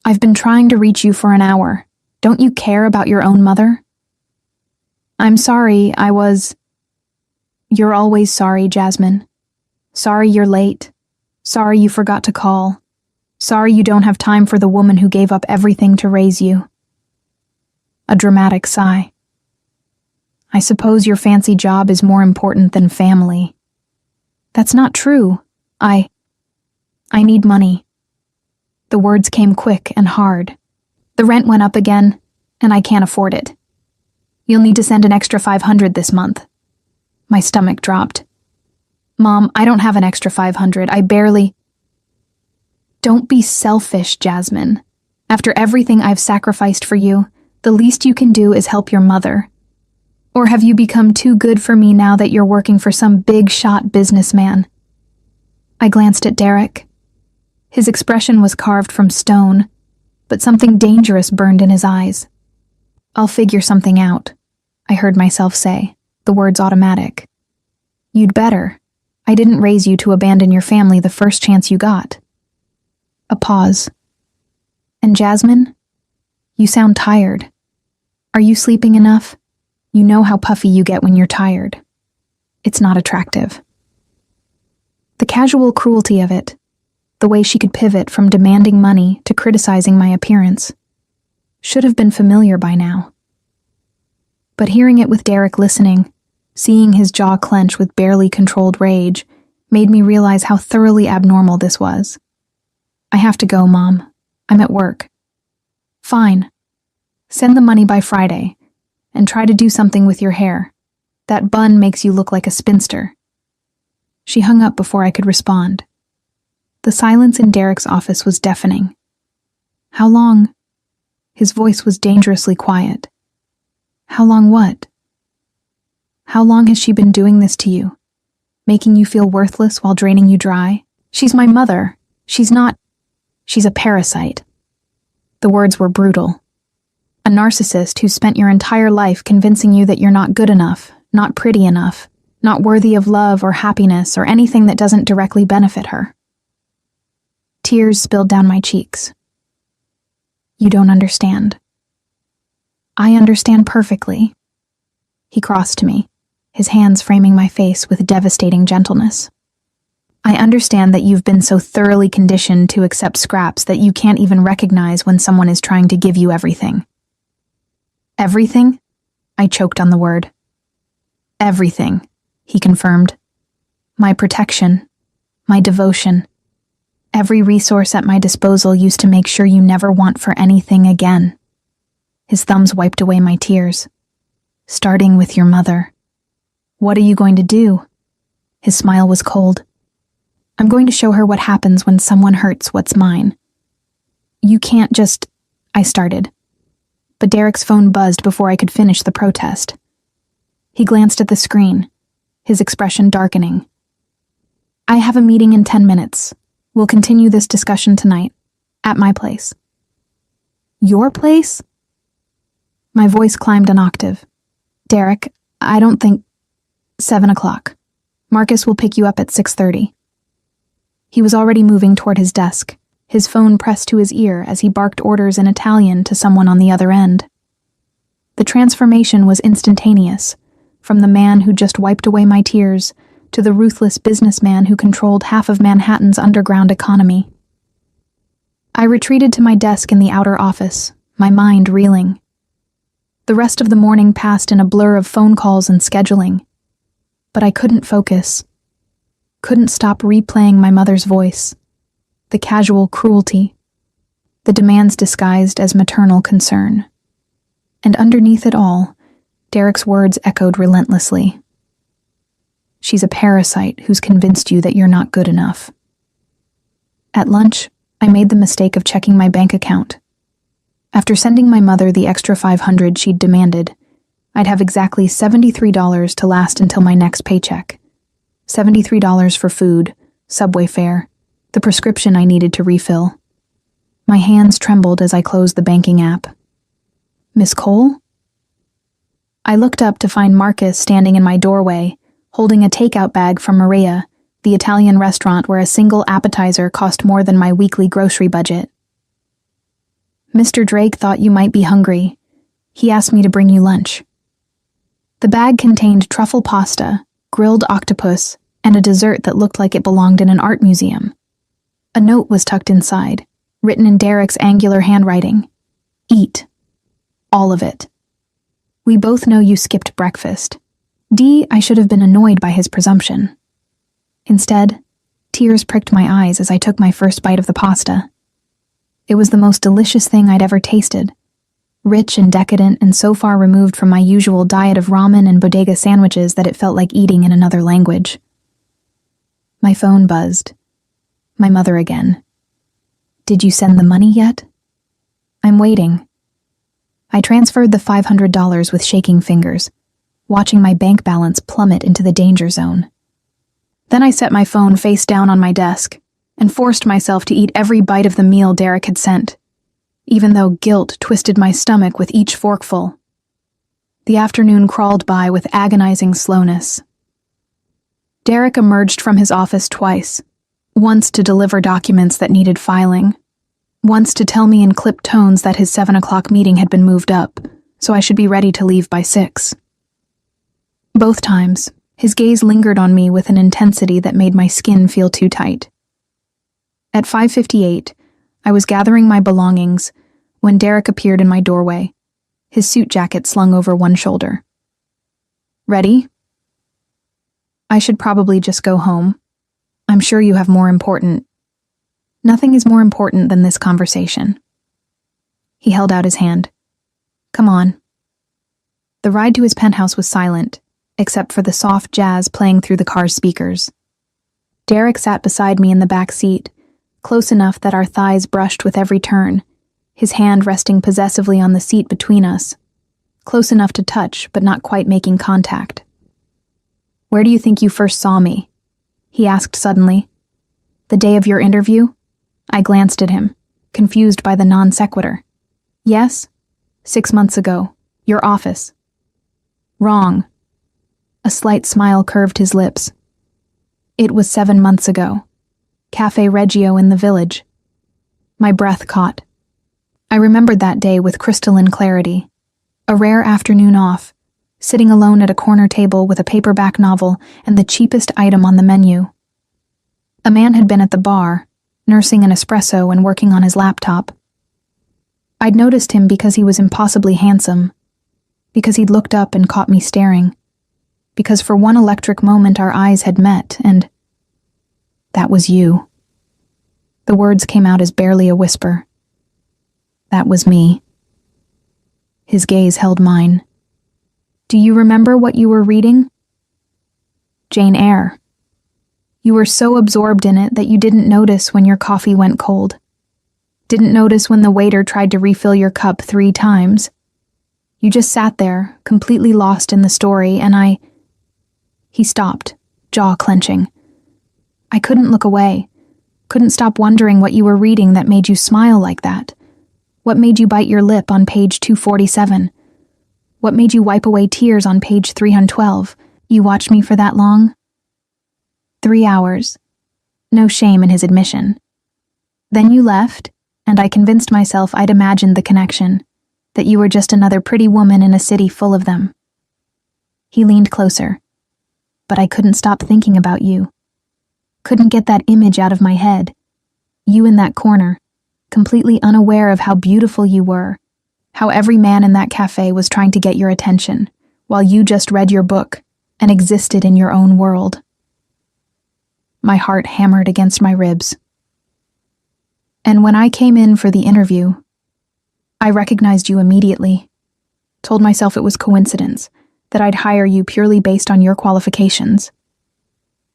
I've been trying to reach you for an hour. Don't you care about your own mother? I'm sorry, You're always sorry, Jasmine. Sorry you're late. Sorry you forgot to call. Sorry you don't have time for the woman who gave up everything to raise you. A dramatic sigh. I suppose your fancy job is more important than family. That's not true. I need money. The words came quick and hard. The rent went up again, and I can't afford it. You'll need to send an extra $500 this month. My stomach dropped. Mom, I don't have an extra $500. I barely... Don't be selfish, Jasmine. After everything I've sacrificed for you, the least you can do is help your mother. Or have you become too good for me now that you're working for some big-shot businessman? I glanced at Derek. His expression was carved from stone, but something dangerous burned in his eyes. I'll figure something out, I heard myself say, the words automatic. You'd better. I didn't raise you to abandon your family the first chance you got. A pause. And Jasmine? You sound tired. Are you sleeping enough? You know how puffy you get when you're tired. It's not attractive. The casual cruelty of it, the way she could pivot from demanding money to criticizing my appearance, should have been familiar by now. But hearing it with Derek listening, seeing his jaw clench with barely controlled rage, made me realize how thoroughly abnormal this was. I have to go, Mom. I'm at work. Fine. Send the money by Friday, and try to do something with your hair. That bun makes you look like a spinster. She hung up before I could respond. The silence in Derek's office was deafening. How long? His voice was dangerously quiet. How long what? How long has she been doing this to you? Making you feel worthless while draining you dry? She's my mother. She's a parasite. The words were brutal. A narcissist who spent your entire life convincing you that you're not good enough, not pretty enough, not worthy of love or happiness or anything that doesn't directly benefit her. Tears spilled down my cheeks. You don't understand. I understand perfectly. He crossed to me, his hands framing my face with devastating gentleness. I understand that you've been so thoroughly conditioned to accept scraps that you can't even recognize when someone is trying to give you everything. Everything? I choked on the word. Everything, he confirmed. My protection, my devotion. Every resource at my disposal used to make sure you never want for anything again. His thumbs wiped away my tears. Starting with your mother. What are you going to do? His smile was cold. I'm going to show her what happens when someone hurts what's mine. You can't just... I started. But Derek's phone buzzed before I could finish the protest. He glanced at the screen, his expression darkening. I have a meeting in 10 minutes. We'll continue this discussion tonight, at my place. Your place? My voice climbed an octave. Derek, I don't think... 7 o'clock. Marcus will pick you up at 6:30. He was already moving toward his desk, his phone pressed to his ear as he barked orders in Italian to someone on the other end. The transformation was instantaneous, from the man who just wiped away my tears to the ruthless businessman who controlled half of Manhattan's underground economy. I retreated to my desk in the outer office, my mind reeling. The rest of the morning passed in a blur of phone calls and scheduling, but I couldn't focus. Couldn't stop replaying my mother's voice, the casual cruelty, the demands disguised as maternal concern. And underneath it all, Derek's words echoed relentlessly. She's a parasite who's convinced you that you're not good enough. At lunch, I made the mistake of checking my bank account. After sending my mother the extra $500 she'd demanded, I'd have exactly $73 to last until my next paycheck. $73 for food, subway fare, the prescription I needed to refill. My hands trembled as I closed the banking app. Miss Cole? I looked up to find Marcus standing in my doorway, holding a takeout bag from Maria, the Italian restaurant where a single appetizer cost more than my weekly grocery budget. Mr. Drake thought you might be hungry. He asked me to bring you lunch. The bag contained truffle pasta, grilled octopus, and a dessert that looked like it belonged in an art museum. A note was tucked inside, written in Derek's angular handwriting. Eat. All of it. We both know you skipped breakfast. I should have been annoyed by his presumption. Instead, tears pricked my eyes as I took my first bite of the pasta. It was the most delicious thing I'd ever tasted. Rich and decadent and so far removed from my usual diet of ramen and bodega sandwiches that it felt like eating in another language. My phone buzzed. My mother again. Did you send the money yet? I'm waiting. I transferred the $500 with shaking fingers, watching my bank balance plummet into the danger zone. Then I set my phone face down on my desk and forced myself to eat every bite of the meal Derek had sent, even though guilt twisted my stomach with each forkful. The afternoon crawled by with agonizing slowness. Derek emerged from his office twice, once to deliver documents that needed filing, once to tell me in clipped tones that his 7 o'clock meeting had been moved up, so I should be ready to leave by 6. Both times, his gaze lingered on me with an intensity that made my skin feel too tight. At 5:58, I was gathering my belongings when Derek appeared in my doorway, his suit jacket slung over one shoulder. Ready? I should probably just go home. I'm sure you have more important... Nothing is more important than this conversation. He held out his hand. Come on. The ride to his penthouse was silent, except for the soft jazz playing through the car's speakers. Derek sat beside me in the back seat, close enough that our thighs brushed with every turn, his hand resting possessively on the seat between us, close enough to touch but not quite making contact. Where do you think you first saw me? He asked suddenly. The day of your interview? I glanced at him, confused by the non sequitur. Yes? 6 months ago. Your office. Wrong. A slight smile curved his lips. It was 7 months ago. Cafe Reggio in the village. My breath caught. I remembered that day with crystalline clarity. A rare afternoon off, sitting alone at a corner table with a paperback novel and the cheapest item on the menu. A man had been at the bar, nursing an espresso and working on his laptop. I'd noticed him because he was impossibly handsome, because he'd looked up and caught me staring, because for one electric moment our eyes had met, and... That was you. The words came out as barely a whisper. That was me. His gaze held mine. Do you remember what you were reading? Jane Eyre. You were so absorbed in it that you didn't notice when your coffee went cold. Didn't notice when the waiter tried to refill your cup 3 times. You just sat there, completely lost in the story, and He stopped, jaw clenching. I couldn't look away. Couldn't stop wondering what you were reading that made you smile like that. What made you bite your lip on page 247? What made you wipe away tears on page 312? You watched me for that long? 3 hours. No shame in his admission. Then you left, and I convinced myself I'd imagined the connection, that you were just another pretty woman in a city full of them. He leaned closer, but I couldn't stop thinking about you. Couldn't get that image out of my head. You in that corner, completely unaware of how beautiful you were, how every man in that cafe was trying to get your attention, while you just read your book and existed in your own world. My heart hammered against my ribs. And when I came in for the interview, I recognized you immediately. Told myself it was coincidence, that I'd hire you purely based on your qualifications.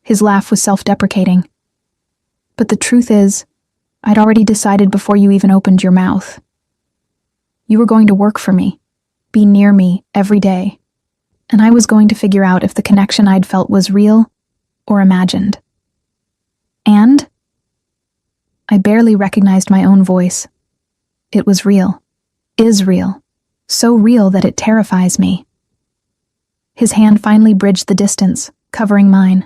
His laugh was self-deprecating. But the truth is, I'd already decided before you even opened your mouth. You were going to work for me, be near me every day, and I was going to figure out if the connection I'd felt was real or imagined. And I barely recognized my own voice. It was real, is real, so real that it terrifies me. His hand finally bridged the distance, covering mine.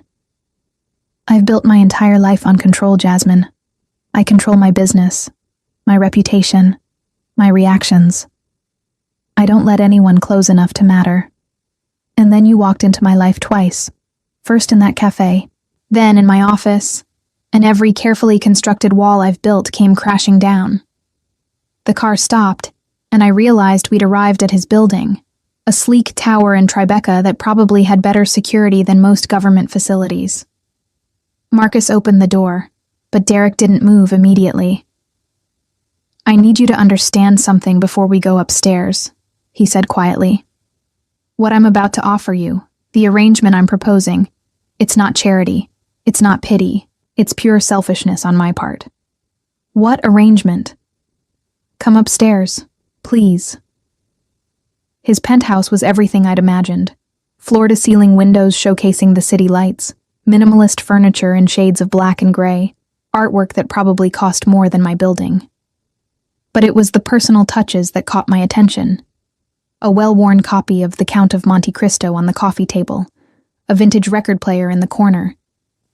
I've built my entire life on control, Jasmine. I control my business, my reputation, my reactions. I don't let anyone close enough to matter. And then you walked into my life twice, first in that cafe, then in my office, and every carefully constructed wall I've built came crashing down. The car stopped, and I realized we'd arrived at his building, a sleek tower in Tribeca that probably had better security than most government facilities. Marcus opened the door, but Derek didn't move immediately. I need you to understand something before we go upstairs, he said quietly. What I'm about to offer you, the arrangement I'm proposing, it's not charity, it's not pity, it's pure selfishness on my part. What arrangement? Come upstairs, please. His penthouse was everything I'd imagined. Floor-to-ceiling windows showcasing the city lights, minimalist furniture in shades of black and gray, artwork that probably cost more than my building. But it was the personal touches that caught my attention. A well-worn copy of The Count of Monte Cristo on the coffee table, a vintage record player in the corner,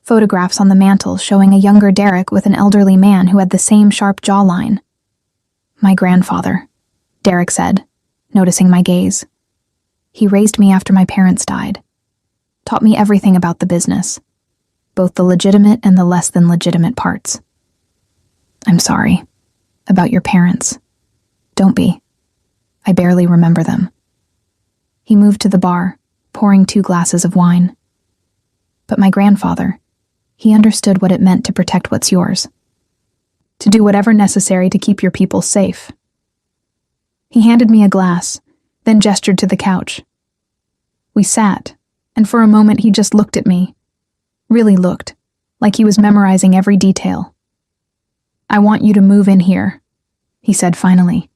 photographs on the mantel showing a younger Derek with an elderly man who had the same sharp jawline. My grandfather, Derek said, noticing my gaze. He raised me after my parents died. Taught me everything about the business, both the legitimate and the less than legitimate parts. I'm sorry. About your parents. Don't be. I barely remember them. He moved to the bar, pouring 2 glasses of wine. But my grandfather, he understood what it meant to protect what's yours. To do whatever necessary to keep your people safe. He handed me a glass, then gestured to the couch. We sat, and for a moment he just looked at me. Really looked, like he was memorizing every detail. I want you to move in here, he said finally.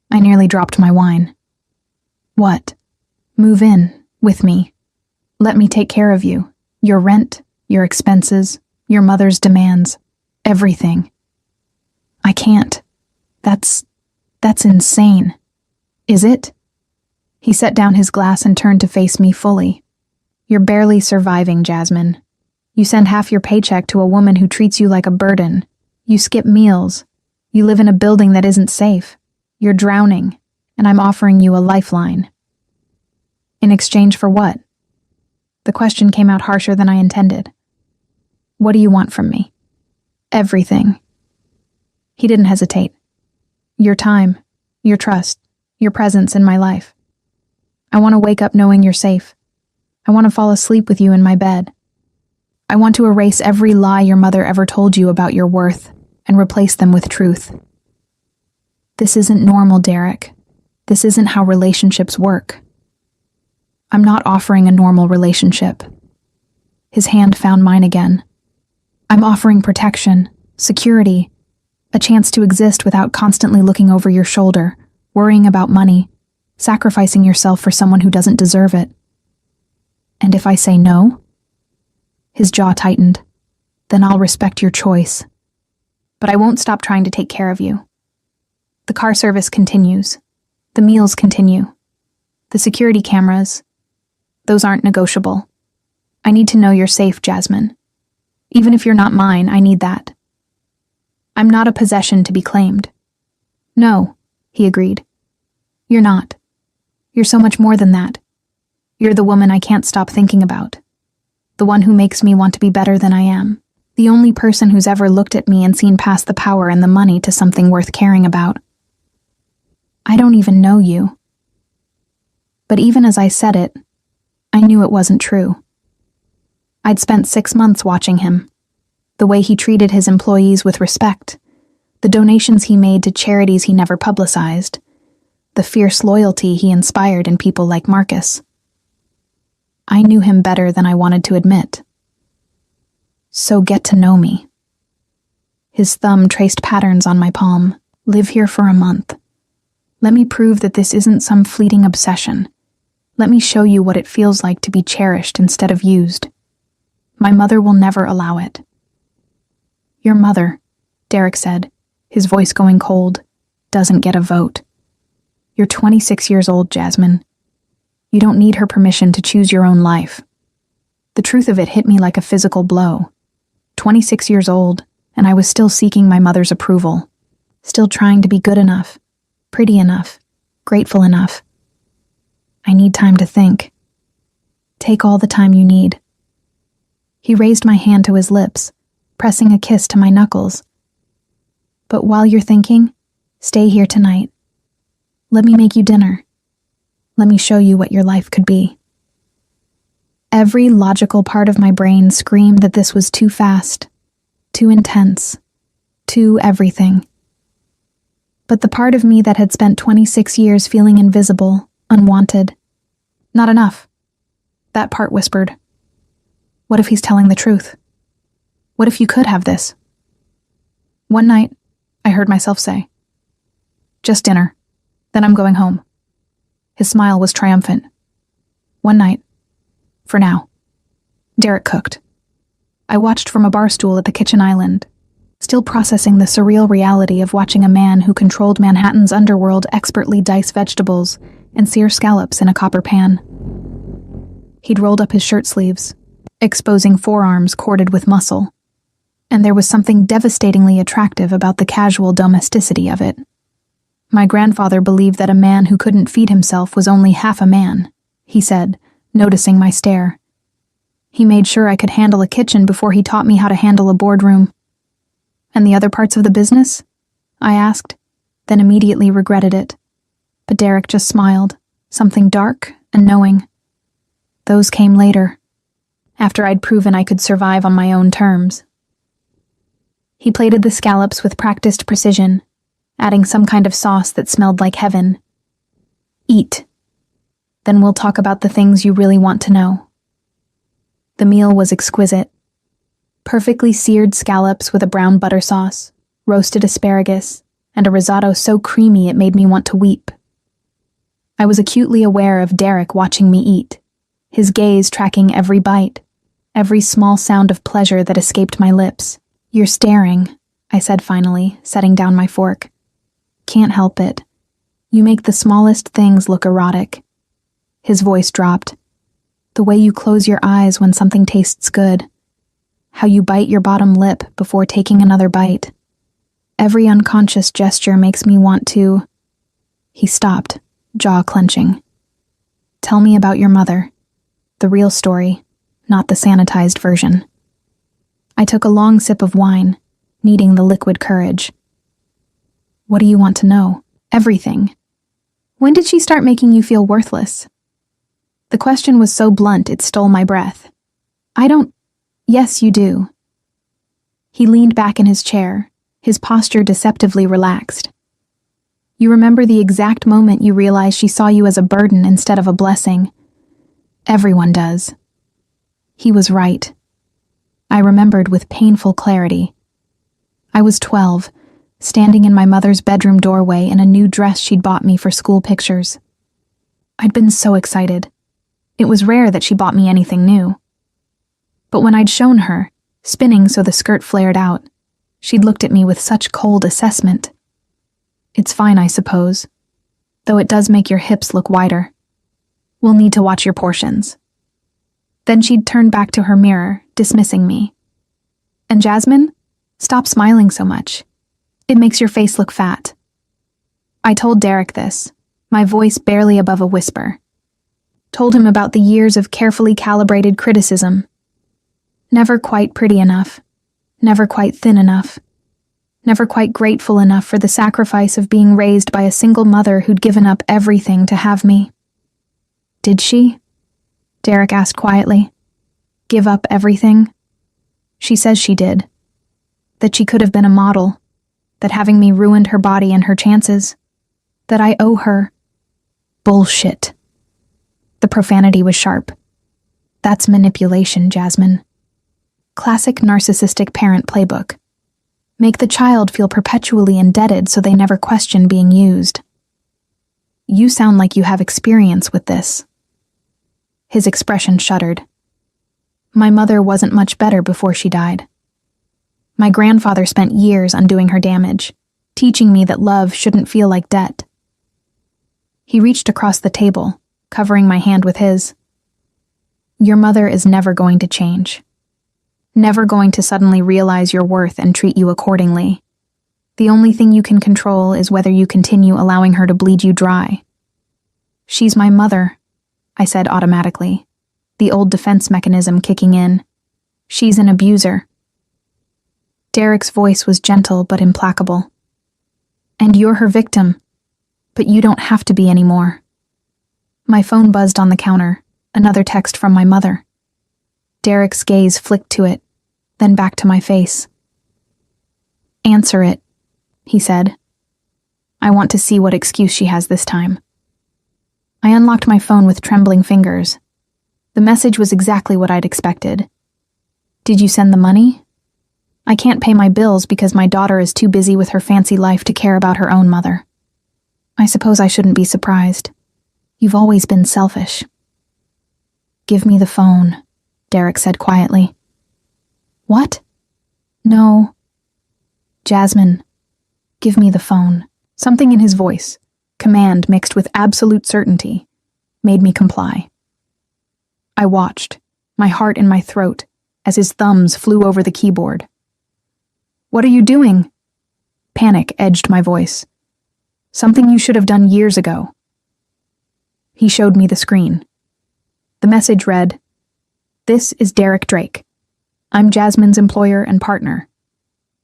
I nearly dropped my wine. What? Move in, with me. Let me take care of you. Your rent, your expenses, your mother's demands, everything. I can't. That's insane. Is it? He set down his glass and turned to face me fully. You're barely surviving, Jasmine. You send half your paycheck to a woman who treats you like a burden. You skip meals. You live in a building that isn't safe. You're drowning, and I'm offering you a lifeline. In exchange for what? The question came out harsher than I intended. What do you want from me? Everything. He didn't hesitate. Your time, your trust, your presence in my life. I want to wake up knowing you're safe. I want to fall asleep with you in my bed. I want to erase every lie your mother ever told you about your worth and replace them with truth. This isn't normal, Derek. This isn't how relationships work. I'm not offering a normal relationship. His hand found mine again. I'm offering protection, security, a chance to exist without constantly looking over your shoulder, worrying about money, sacrificing yourself for someone who doesn't deserve it. And if I say no? His jaw tightened. Then I'll respect your choice. But I won't stop trying to take care of you. The car service continues. The meals continue. The security cameras, those aren't negotiable. I need to know you're safe, Jasmine. Even if you're not mine, I need that. I'm not a possession to be claimed. No, he agreed. You're not. You're so much more than that. You're the woman I can't stop thinking about. The one who makes me want to be better than I am. The only person who's ever looked at me and seen past the power and the money to something worth caring about. I don't even know you. But even as I said it, I knew it wasn't true. I'd spent 6 months watching him. The way he treated his employees with respect. The donations he made to charities he never publicized. The fierce loyalty he inspired in people like Marcus. I knew him better than I wanted to admit. So get to know me. His thumb traced patterns on my palm. Live here for a month. Let me prove that this isn't some fleeting obsession. Let me show you what it feels like to be cherished instead of used. My mother will never allow it. Your mother, Derek said, his voice going cold, doesn't get a vote. You're 26 years old, Jasmine. You don't need her permission to choose your own life. The truth of it hit me like a physical blow. 26 years old, and I was still seeking my mother's approval. Still trying to be good enough, pretty enough, grateful enough. I need time to think. Take all the time you need. He raised my hand to his lips, pressing a kiss to my knuckles. But while you're thinking, stay here tonight. Let me make you dinner. Let me show you what your life could be. Every logical part of my brain screamed that this was too fast, too intense, too everything. But the part of me that had spent 26 years feeling invisible, unwanted, not enough. That part whispered, what if he's telling the truth? What if you could have this? One night, I heard myself say, just dinner, then I'm going home. His smile was triumphant. One night. For now. Derek cooked. I watched from a bar stool at the kitchen island, still processing the surreal reality of watching a man who controlled Manhattan's underworld expertly dice vegetables and sear scallops in a copper pan. He'd rolled up his shirt sleeves, exposing forearms corded with muscle, and there was something devastatingly attractive about the casual domesticity of it. My grandfather believed that a man who couldn't feed himself was only half a man, he said, noticing my stare. He made sure I could handle a kitchen before he taught me how to handle a boardroom. And the other parts of the business? I asked, then immediately regretted it. But Derek just smiled, something dark and knowing. Those came later, after I'd proven I could survive on my own terms. He plated the scallops with practiced precision, adding some kind of sauce that smelled like heaven. Eat. Then we'll talk about the things you really want to know. The meal was exquisite. Perfectly seared scallops with a brown butter sauce, roasted asparagus, and a risotto so creamy it made me want to weep. I was acutely aware of Derek watching me eat, his gaze tracking every bite, every small sound of pleasure that escaped my lips. You're staring, I said finally, setting down my fork. Can't help it. You make the smallest things look erotic. His voice dropped. The way you close your eyes when something tastes good. How you bite your bottom lip before taking another bite. Every unconscious gesture makes me want to... He stopped, jaw clenching. Tell me about your mother. The real story, not the sanitized version. I took a long sip of wine, needing the liquid courage. What do you want to know? Everything. When did she start making you feel worthless? The question was so blunt it stole my breath. I don't... Yes, you do. He leaned back in his chair, his posture deceptively relaxed. You remember the exact moment you realized she saw you as a burden instead of a blessing. Everyone does. He was right. I remembered with painful clarity. I was 12, standing in my mother's bedroom doorway in a new dress she'd bought me for school pictures. I'd been so excited. It was rare that she bought me anything new. But when I'd shown her, spinning so the skirt flared out, she'd looked at me with such cold assessment. It's fine, I suppose, though it does make your hips look wider. We'll need to watch your portions. Then she'd turn back to her mirror, dismissing me. And Jasmine, stop smiling so much. It makes your face look fat. I told Derek this, my voice barely above a whisper. Told him about the years of carefully calibrated criticism. Never quite pretty enough. Never quite thin enough. Never quite grateful enough for the sacrifice of being raised by a single mother who'd given up everything to have me. Did she? Derek asked quietly. Give up everything? She says she did. That she could have been a model. That having me ruined her body and her chances. That I owe her. Bullshit. The profanity was sharp. That's manipulation, Jasmine. Classic narcissistic parent playbook. Make the child feel perpetually indebted so they never question being used. You sound like you have experience with this. His expression shuddered. My mother wasn't much better before she died. My grandfather spent years undoing her damage, teaching me that love shouldn't feel like debt. He reached across the table, covering my hand with his. Your mother is never going to change. Never going to suddenly realize your worth and treat you accordingly. The only thing you can control is whether you continue allowing her to bleed you dry. She's my mother, I said automatically, the old defense mechanism kicking in. She's an abuser. Derek's voice was gentle but implacable. And you're her victim, but you don't have to be anymore. My phone buzzed on the counter, another text from my mother. Derek's gaze flicked to it, then back to my face. Answer it, he said. I want to see what excuse she has this time. I unlocked my phone with trembling fingers. The message was exactly what I'd expected. Did you send the money? I can't pay my bills because my daughter is too busy with her fancy life to care about her own mother. I suppose I shouldn't be surprised. You've always been selfish. Give me the phone, Derek said quietly. What? No. Jasmine, give me the phone. Something in his voice, command mixed with absolute certainty, made me comply. I watched, my heart in my throat, as his thumbs flew over the keyboard. What are you doing? Panic edged my voice. Something you should have done years ago. He showed me the screen. The message read, This is Derek Drake. I'm Jasmine's employer and partner.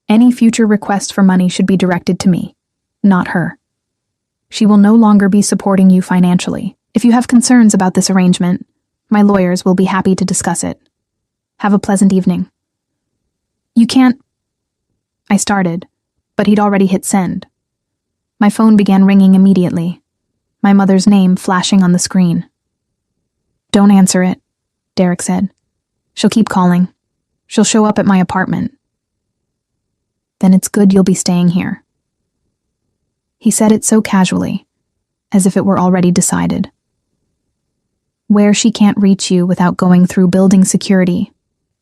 Any future requests for money should be directed to me, not her. She will no longer be supporting you financially. If you have concerns about this arrangement, my lawyers will be happy to discuss it. Have a pleasant evening. You can't... I started, but he'd already hit send. My phone began ringing immediately, my mother's name flashing on the screen. Don't answer it, Derek said. She'll keep calling. She'll show up at my apartment. Then it's good you'll be staying here. He said it so casually, as if it were already decided. Where she can't reach you without going through building security,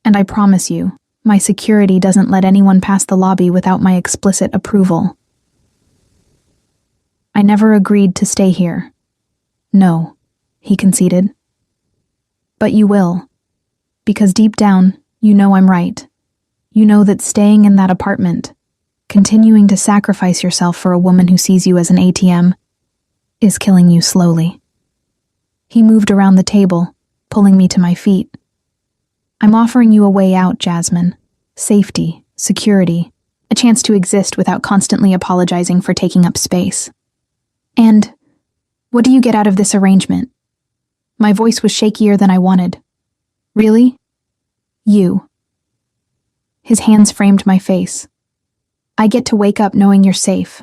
and I promise you, my security doesn't let anyone pass the lobby without my explicit approval. I never agreed to stay here. No, he conceded. But you will, because deep down, you know I'm right. You know that staying in that apartment, continuing to sacrifice yourself for a woman who sees you as an ATM, is killing you slowly. He moved around the table, pulling me to my feet. I'm offering you a way out, Jasmine. Safety, security, a chance to exist without constantly apologizing for taking up space. And what do you get out of this arrangement? My voice was shakier than I wanted. Really? You. His hands framed my face. I get to wake up knowing you're safe.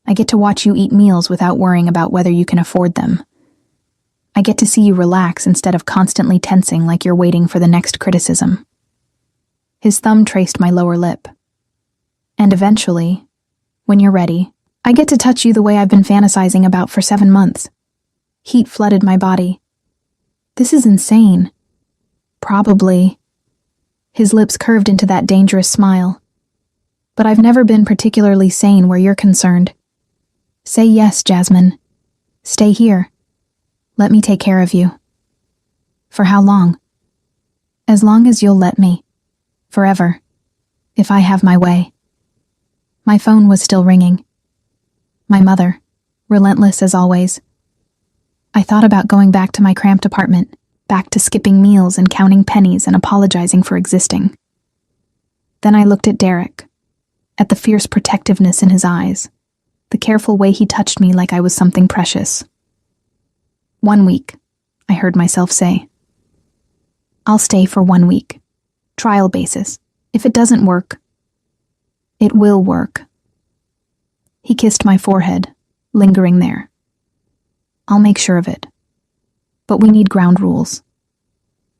I get to watch you eat meals without worrying about whether you can afford them. I get to see you relax instead of constantly tensing like you're waiting for the next criticism. His thumb traced my lower lip. And eventually, when you're ready, I get to touch you the way I've been fantasizing about for 7 months. Heat flooded my body. This is insane. Probably. His lips curved into that dangerous smile. But I've never been particularly sane where you're concerned. Say yes, Jasmine. Stay here. Let me take care of you. For how long? As long as you'll let me. Forever. If I have my way. My phone was still ringing. My mother, relentless as always. I thought about going back to my cramped apartment, back to skipping meals and counting pennies and apologizing for existing. Then I looked at Derek, at the fierce protectiveness in his eyes, the careful way he touched me like I was something precious. 1 week, I heard myself say. I'll stay for 1 week. Trial basis. If it doesn't work, it will work. He kissed my forehead, lingering there. I'll make sure of it. But we need ground rules.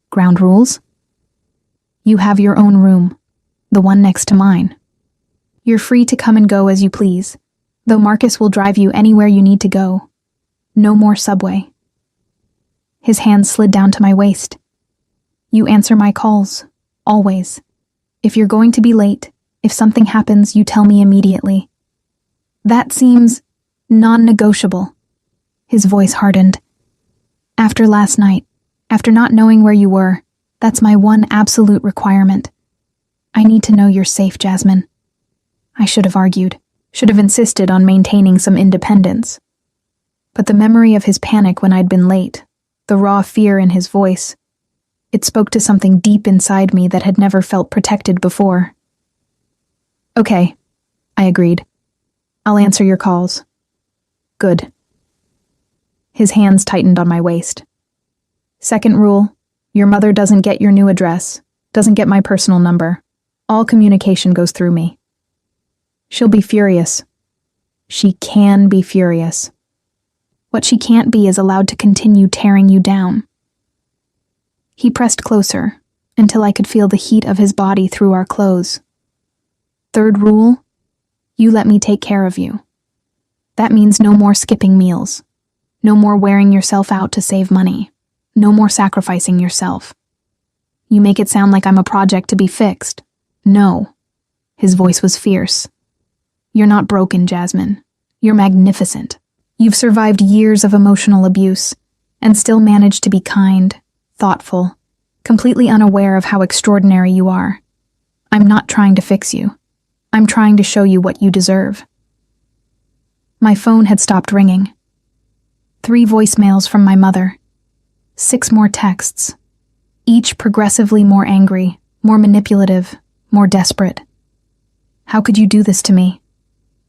Ground rules? You have your own room, the one next to mine. You're free to come and go as you please, though Marcus will drive you anywhere you need to go. No more subway. His hand slid down to my waist. You answer my calls, always. If you're going to be late, if something happens, you tell me immediately. That seems non-negotiable. His voice hardened. After last night, after not knowing where you were, that's my one absolute requirement. I need to know you're safe, Jasmine. I should have argued, should have insisted on maintaining some independence. But the memory of his panic when I'd been late, the raw fear in his voice, it spoke to something deep inside me that had never felt protected before. Okay, I agreed. I'll answer your calls. Good. His hands tightened on my waist. Second rule, your mother doesn't get your new address, doesn't get my personal number. All communication goes through me. She'll be furious. She can be furious. What she can't be is allowed to continue tearing you down. He pressed closer, until I could feel the heat of his body through our clothes. Third rule, you let me take care of you. That means no more skipping meals. No more wearing yourself out to save money. No more sacrificing yourself. You make it sound like I'm a project to be fixed. No. His voice was fierce. You're not broken, Jasmine. You're magnificent. You've survived years of emotional abuse and still managed to be kind, thoughtful, completely unaware of how extraordinary you are. I'm not trying to fix you. I'm trying to show you what you deserve. My phone had stopped ringing. 3 voicemails from my mother. 6 more texts. Each progressively more angry, more manipulative, more desperate. How could you do this to me?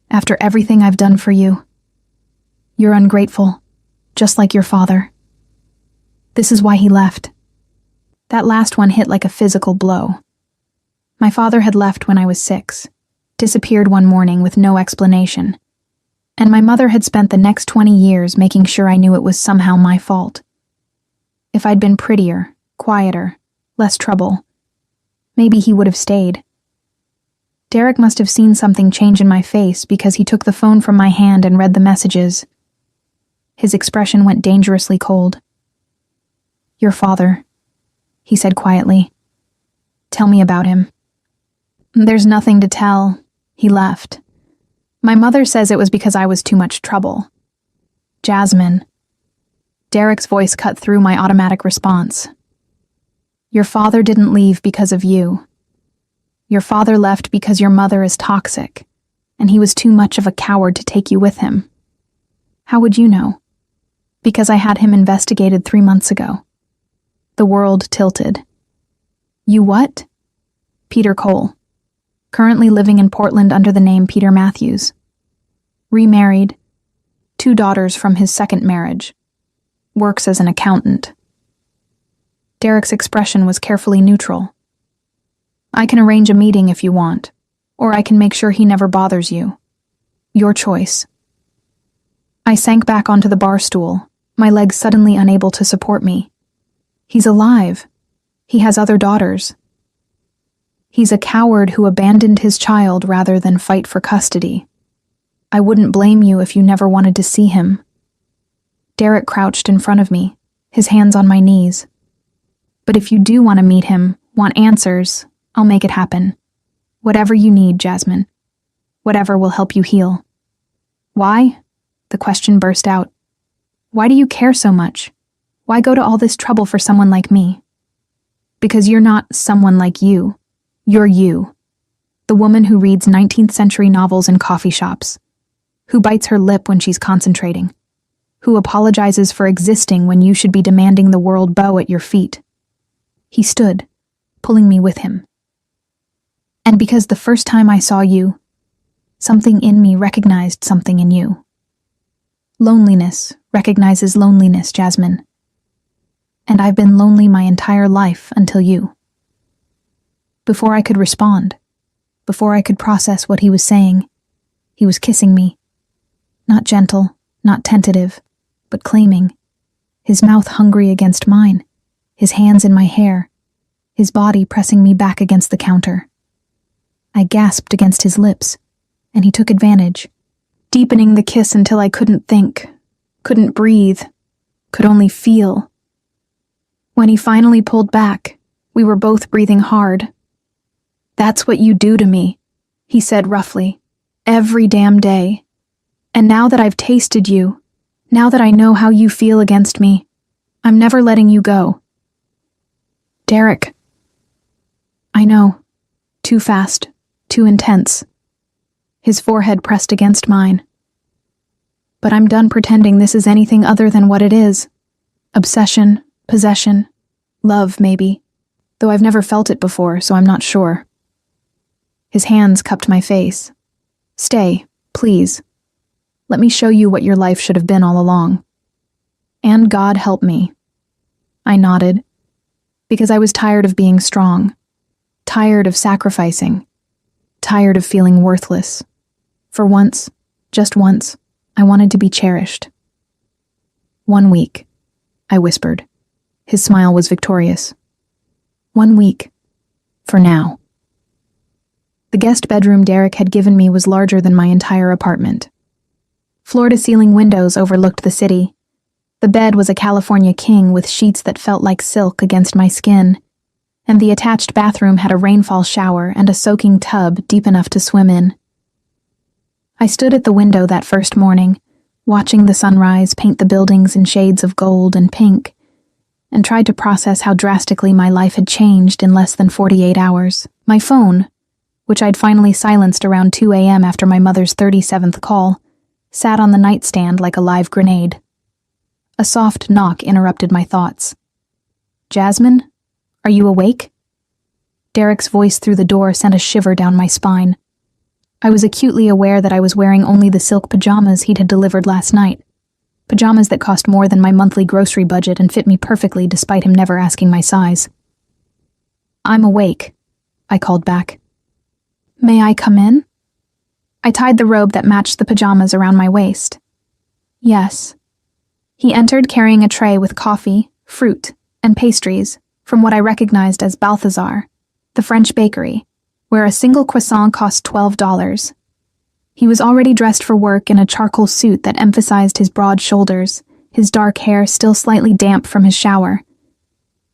After everything I've done for you. You're ungrateful, just like your father. This is why he left. That last one hit like a physical blow. My father had left when I was 6, disappeared one morning with no explanation. And my mother had spent the next 20 years making sure I knew it was somehow my fault. If I'd been prettier, quieter, less trouble, maybe he would have stayed. Derek must have seen something change in my face because he took the phone from my hand and read the messages. His expression went dangerously cold. Your father, he said quietly. Tell me about him. There's nothing to tell. He left. My mother says it was because I was too much trouble. Jasmine. Derek's voice cut through my automatic response. Your father didn't leave because of you. Your father left because your mother is toxic, and he was too much of a coward to take you with him. How would you know? Because I had him investigated 3 months ago. The world tilted. You what? Peter Cole. Currently living in Portland under the name Peter Matthews. Remarried. 2 daughters from his second marriage. Works as an accountant. Derek's expression was carefully neutral. I can arrange a meeting if you want, or I can make sure he never bothers you. Your choice. I sank back onto the bar stool, my legs suddenly unable to support me. He's alive. He has other daughters. He's a coward who abandoned his child rather than fight for custody. I wouldn't blame you if you never wanted to see him. Derek crouched in front of me, his hands on my knees. But if you do want to meet him, want answers, I'll make it happen. Whatever you need, Jasmine. Whatever will help you heal. Why? The question burst out. Why do you care so much? Why go to all this trouble for someone like me? Because you're not someone like you. You're you. The woman who reads 19th century novels in coffee shops. Who bites her lip when she's concentrating. Who apologizes for existing when you should be demanding the world bow at your feet. He stood, pulling me with him. And because the first time I saw you, something in me recognized something in you. Loneliness recognizes loneliness, Jasmine. And I've been lonely my entire life until you. Before I could respond, before I could process what he was saying, he was kissing me. Not gentle, not tentative, but claiming. His mouth hungry against mine, his hands in my hair, his body pressing me back against the counter. I gasped against his lips, and he took advantage, deepening the kiss until I couldn't think, couldn't breathe, could only feel. When he finally pulled back, we were both breathing hard. That's what you do to me, he said roughly, every damn day. And now that I've tasted you, now that I know how you feel against me, I'm never letting you go. Derek. I know. Too fast. Too intense. His forehead pressed against mine. But I'm done pretending this is anything other than what it is. Obsession, possession, love maybe, though I've never felt it before, so I'm not sure. His hands cupped my face. Stay, please. Let me show you what your life should have been all along. And God help me. I nodded, because I was tired of being strong, tired of sacrificing, tired of feeling worthless. For once, just once, I wanted to be cherished. 1 week, I whispered. His smile was victorious. 1 week. For now. The guest bedroom Derek had given me was larger than my entire apartment. Floor-to-ceiling windows overlooked the city. The bed was a California king with sheets that felt like silk against my skin, and the attached bathroom had a rainfall shower and a soaking tub deep enough to swim in. I stood at the window that first morning, watching the sunrise paint the buildings in shades of gold and pink, and tried to process how drastically my life had changed in less than 48 hours. My phone, which I'd finally silenced around 2 a.m. after my mother's 37th call, sat on the nightstand like a live grenade. A soft knock interrupted my thoughts. Jasmine, are you awake? Derek's voice through the door sent a shiver down my spine. I was acutely aware that I was wearing only the silk pajamas he'd had delivered last night. Pajamas that cost more than my monthly grocery budget and fit me perfectly despite him never asking my size. I'm awake, I called back. May I come in? I tied the robe that matched the pajamas around my waist. Yes. He entered carrying a tray with coffee, fruit, and pastries from what I recognized as Balthazar, the French bakery, where a single croissant cost $12. He was already dressed for work in a charcoal suit that emphasized his broad shoulders, his dark hair still slightly damp from his shower.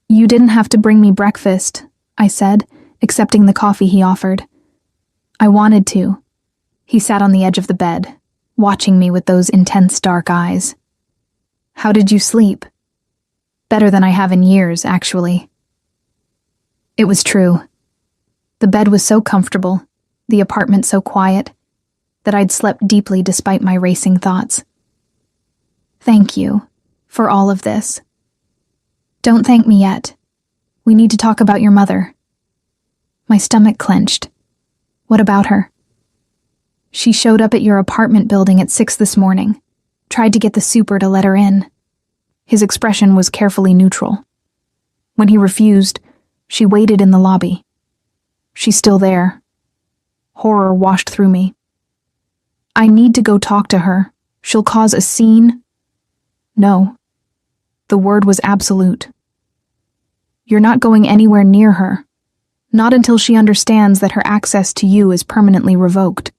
You didn't have to bring me breakfast, I said, accepting the coffee he offered. I wanted to. He sat on the edge of the bed, watching me with those intense dark eyes. How did you sleep? Better than I have in years, actually. It was true. The bed was so comfortable, the apartment so quiet, that I'd slept deeply despite my racing thoughts. Thank you for all of this. Don't thank me yet. We need to talk about your mother. My stomach clenched. What about her? She showed up at your apartment building at 6 this morning, tried to get the super to let her in. His expression was carefully neutral. When he refused, she waited in the lobby. She's still there. Horror washed through me. I need to go talk to her. She'll cause a scene. No. The word was absolute. You're not going anywhere near her. Not until she understands that her access to you is permanently revoked.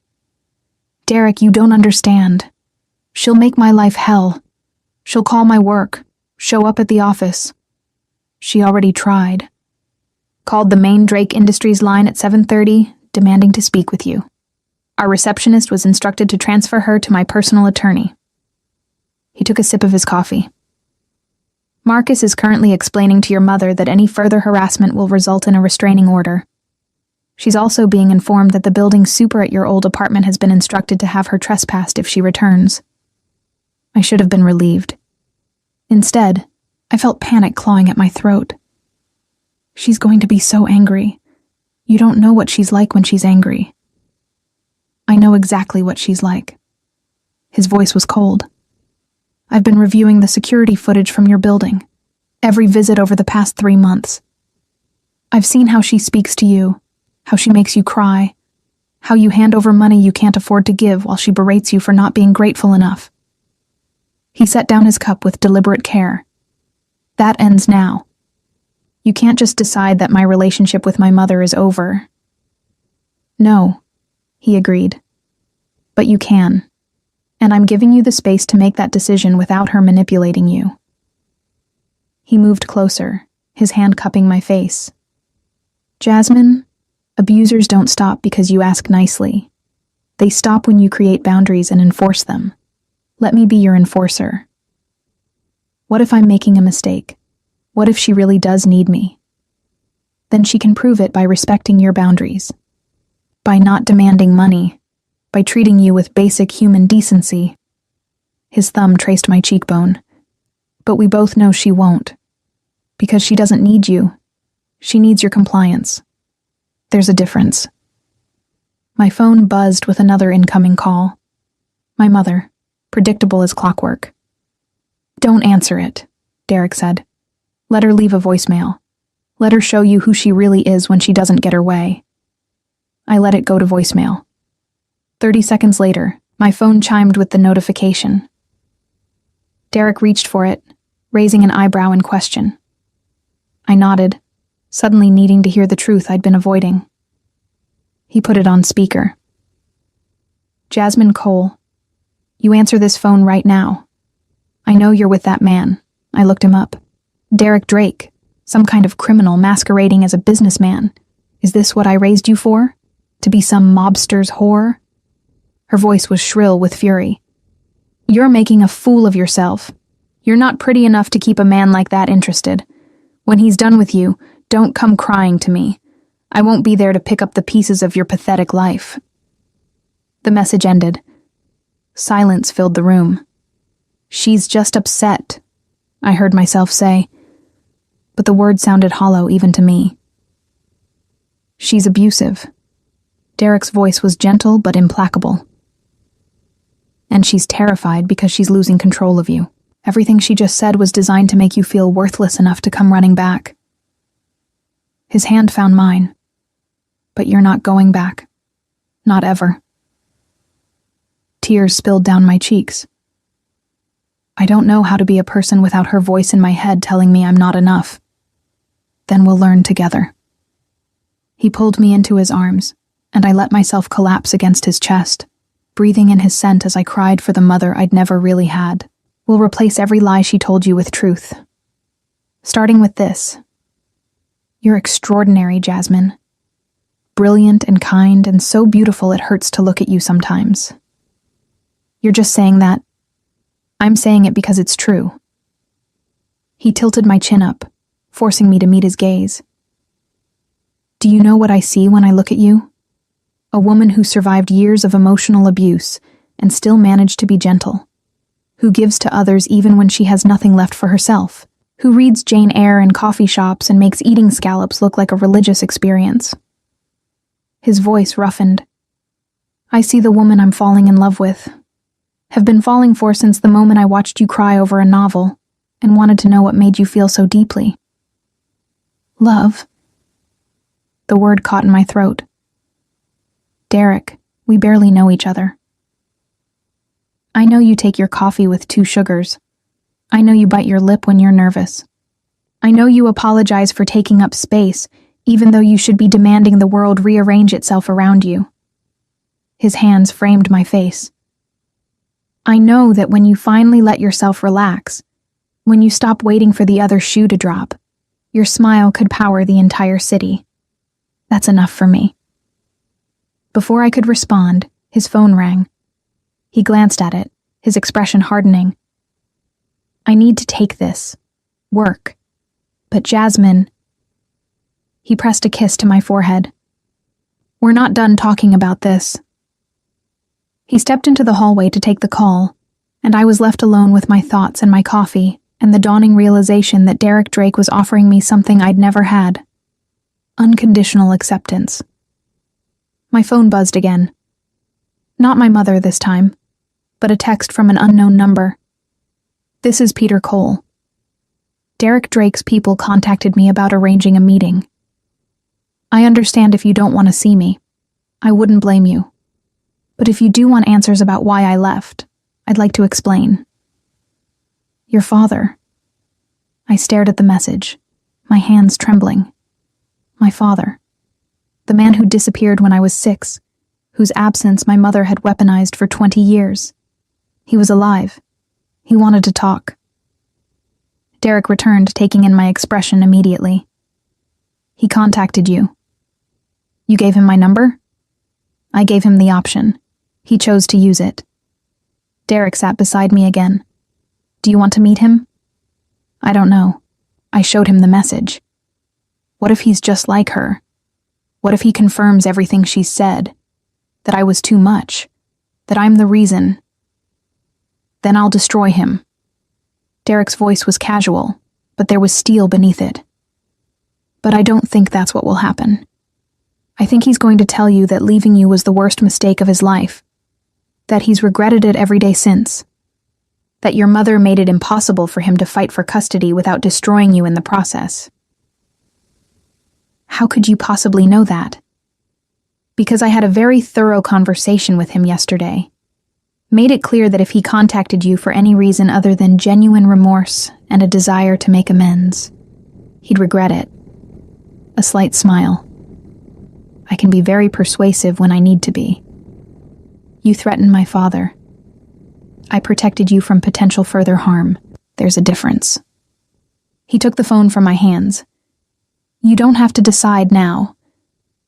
Derek, you don't understand. She'll make my life hell. She'll call my work, show up at the office. She already tried. Called the main Drake Industries line at 7:30, demanding to speak with you. Our receptionist was instructed to transfer her to my personal attorney. He took a sip of his coffee. Marcus is currently explaining to your mother that any further harassment will result in a restraining order. She's also being informed that the building super at your old apartment has been instructed to have her trespassed if she returns. I should have been relieved. Instead, I felt panic clawing at my throat. She's going to be so angry. You don't know what she's like when she's angry. I know exactly what she's like. His voice was cold. I've been reviewing the security footage from your building, every visit over the past 3 months. I've seen how she speaks to you, how she makes you cry, how you hand over money you can't afford to give while she berates you for not being grateful enough. He set down his cup with deliberate care. That ends now. You can't just decide that my relationship with my mother is over. No, he agreed. But you can. And I'm giving you the space to make that decision without her manipulating you. He moved closer, his hand cupping my face. Jasmine, abusers don't stop because you ask nicely. They stop when you create boundaries and enforce them. Let me be your enforcer. What if I'm making a mistake? What if she really does need me? Then she can prove it by respecting your boundaries, by not demanding money, by treating you with basic human decency. His thumb traced my cheekbone. But we both know she won't. Because she doesn't need you. She needs your compliance. There's a difference. My phone buzzed with another incoming call. My mother, predictable as clockwork. Don't answer it, Derek said. Let her leave a voicemail. Let her show you who she really is when she doesn't get her way. I let it go to voicemail. 30 seconds later, my phone chimed with the notification. Derek reached for it, raising an eyebrow in question. I nodded, suddenly needing to hear the truth I'd been avoiding. He put it on speaker. Jasmine Cole, you answer this phone right now. I know you're with that man. I looked him up. Derek Drake, some kind of criminal masquerading as a businessman. Is this what I raised you for? To be some mobster's whore? Her voice was shrill with fury. You're making a fool of yourself. You're not pretty enough to keep a man like that interested. When he's done with you, don't come crying to me. I won't be there to pick up the pieces of your pathetic life. The message ended. Silence filled the room. She's just upset, I heard myself say. But the word sounded hollow even to me. She's abusive. Derek's voice was gentle but implacable. And she's terrified because she's losing control of you. Everything she just said was designed to make you feel worthless enough to come running back. His hand found mine. But you're not going back. Not ever. Tears spilled down my cheeks. I don't know how to be a person without her voice in my head telling me I'm not enough. Then we'll learn together. He pulled me into his arms, and I let myself collapse against his chest, breathing in his scent as I cried for the mother I'd never really had. We'll replace every lie she told you with truth. Starting with this. You're extraordinary, Jasmine. Brilliant and kind and so beautiful it hurts to look at you sometimes. You're just saying that. I'm saying it because it's true. He tilted my chin up, forcing me to meet his gaze. Do you know what I see when I look at you? A woman who survived years of emotional abuse and still managed to be gentle. Who gives to others even when she has nothing left for herself. Who reads Jane Eyre in coffee shops and makes eating scallops look like a religious experience. His voice roughened. I see the woman I'm falling in love with. Have been falling for since the moment I watched you cry over a novel and wanted to know what made you feel so deeply. Love. The word caught in my throat. Derek, we barely know each other. I know you take your coffee with 2 sugars. I know you bite your lip when you're nervous. I know you apologize for taking up space, even though you should be demanding the world rearrange itself around you. His hands framed my face. I know that when you finally let yourself relax, when you stop waiting for the other shoe to drop, your smile could power the entire city. That's enough for me. Before I could respond, his phone rang. He glanced at it, his expression hardening. I need to take this. Work. But Jasmine... He pressed a kiss to my forehead. We're not done talking about this. He stepped into the hallway to take the call, and I was left alone with my thoughts and my coffee and the dawning realization that Derek Drake was offering me something I'd never had. Unconditional acceptance. My phone buzzed again. Not my mother this time, but a text from an unknown number. This is Peter Cole. Derek Drake's people contacted me about arranging a meeting. I understand if you don't want to see me. I wouldn't blame you. But if you do want answers about why I left, I'd like to explain. Your father. I stared at the message, my hands trembling. My father. The man who disappeared when I was 6, whose absence my mother had weaponized for 20 years. He was alive. He wanted to talk. Derek returned, taking in my expression immediately. He contacted you. You gave him my number? I gave him the option. He chose to use it. Derek sat beside me again. Do you want to meet him? I don't know. I showed him the message. What if he's just like her? What if he confirms everything she said? That I was too much? That I'm the reason? Then I'll destroy him. Derek's voice was casual, but there was steel beneath it. But I don't think that's what will happen. I think he's going to tell you that leaving you was the worst mistake of his life. That he's regretted it every day since. That your mother made it impossible for him to fight for custody without destroying you in the process. How could you possibly know that? Because I had a very thorough conversation with him yesterday. Made it clear that if he contacted you for any reason other than genuine remorse and a desire to make amends, he'd regret it. A slight smile. I can be very persuasive when I need to be. You threatened my father. I protected you from potential further harm. There's a difference. He took the phone from my hands. You don't have to decide now,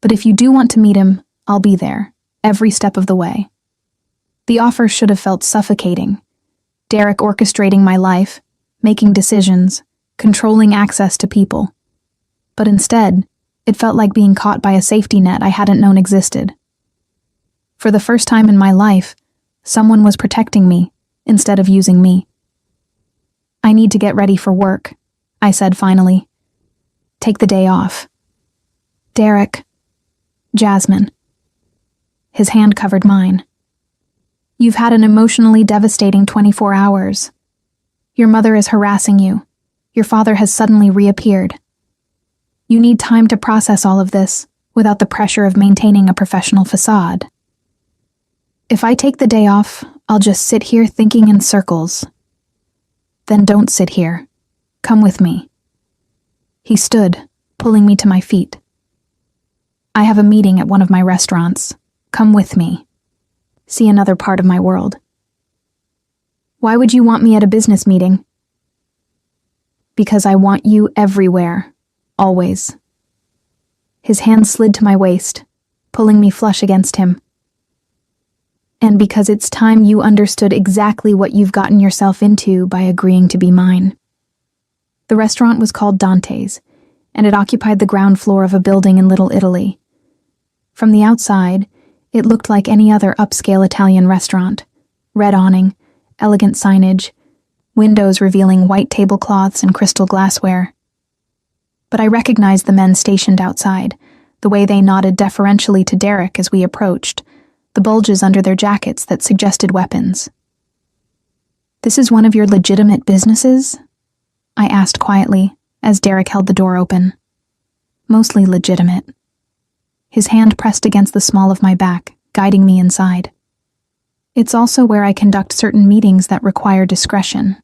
but if you do want to meet him, I'll be there, every step of the way. The offer should have felt suffocating. Derek orchestrating my life, making decisions, controlling access to people. But instead, it felt like being caught by a safety net I hadn't known existed. For the first time in my life, someone was protecting me instead of using me. I need to get ready for work, I said finally. Take the day off. Derek. Jasmine. His hand covered mine. You've had an emotionally devastating 24 hours. Your mother is harassing you. Your father has suddenly reappeared. You need time to process all of this without the pressure of maintaining a professional facade. If I take the day off, I'll just sit here thinking in circles. Then don't sit here. Come with me. He stood, pulling me to my feet. I have a meeting at one of my restaurants. Come with me. See another part of my world. Why would you want me at a business meeting? Because I want you everywhere. Always. His hand slid to my waist, pulling me flush against him. And because it's time you understood exactly what you've gotten yourself into by agreeing to be mine. The restaurant was called Dante's, and it occupied the ground floor of a building in Little Italy. From the outside, it looked like any other upscale Italian restaurant. Red awning, elegant signage, windows revealing white tablecloths and crystal glassware. But I recognized the men stationed outside, the way they nodded deferentially to Derek as we approached, the bulges under their jackets that suggested weapons. This is one of your legitimate businesses? I asked quietly as Derek held the door open. Mostly legitimate. His hand pressed against the small of my back, guiding me inside. It's also where I conduct certain meetings that require discretion.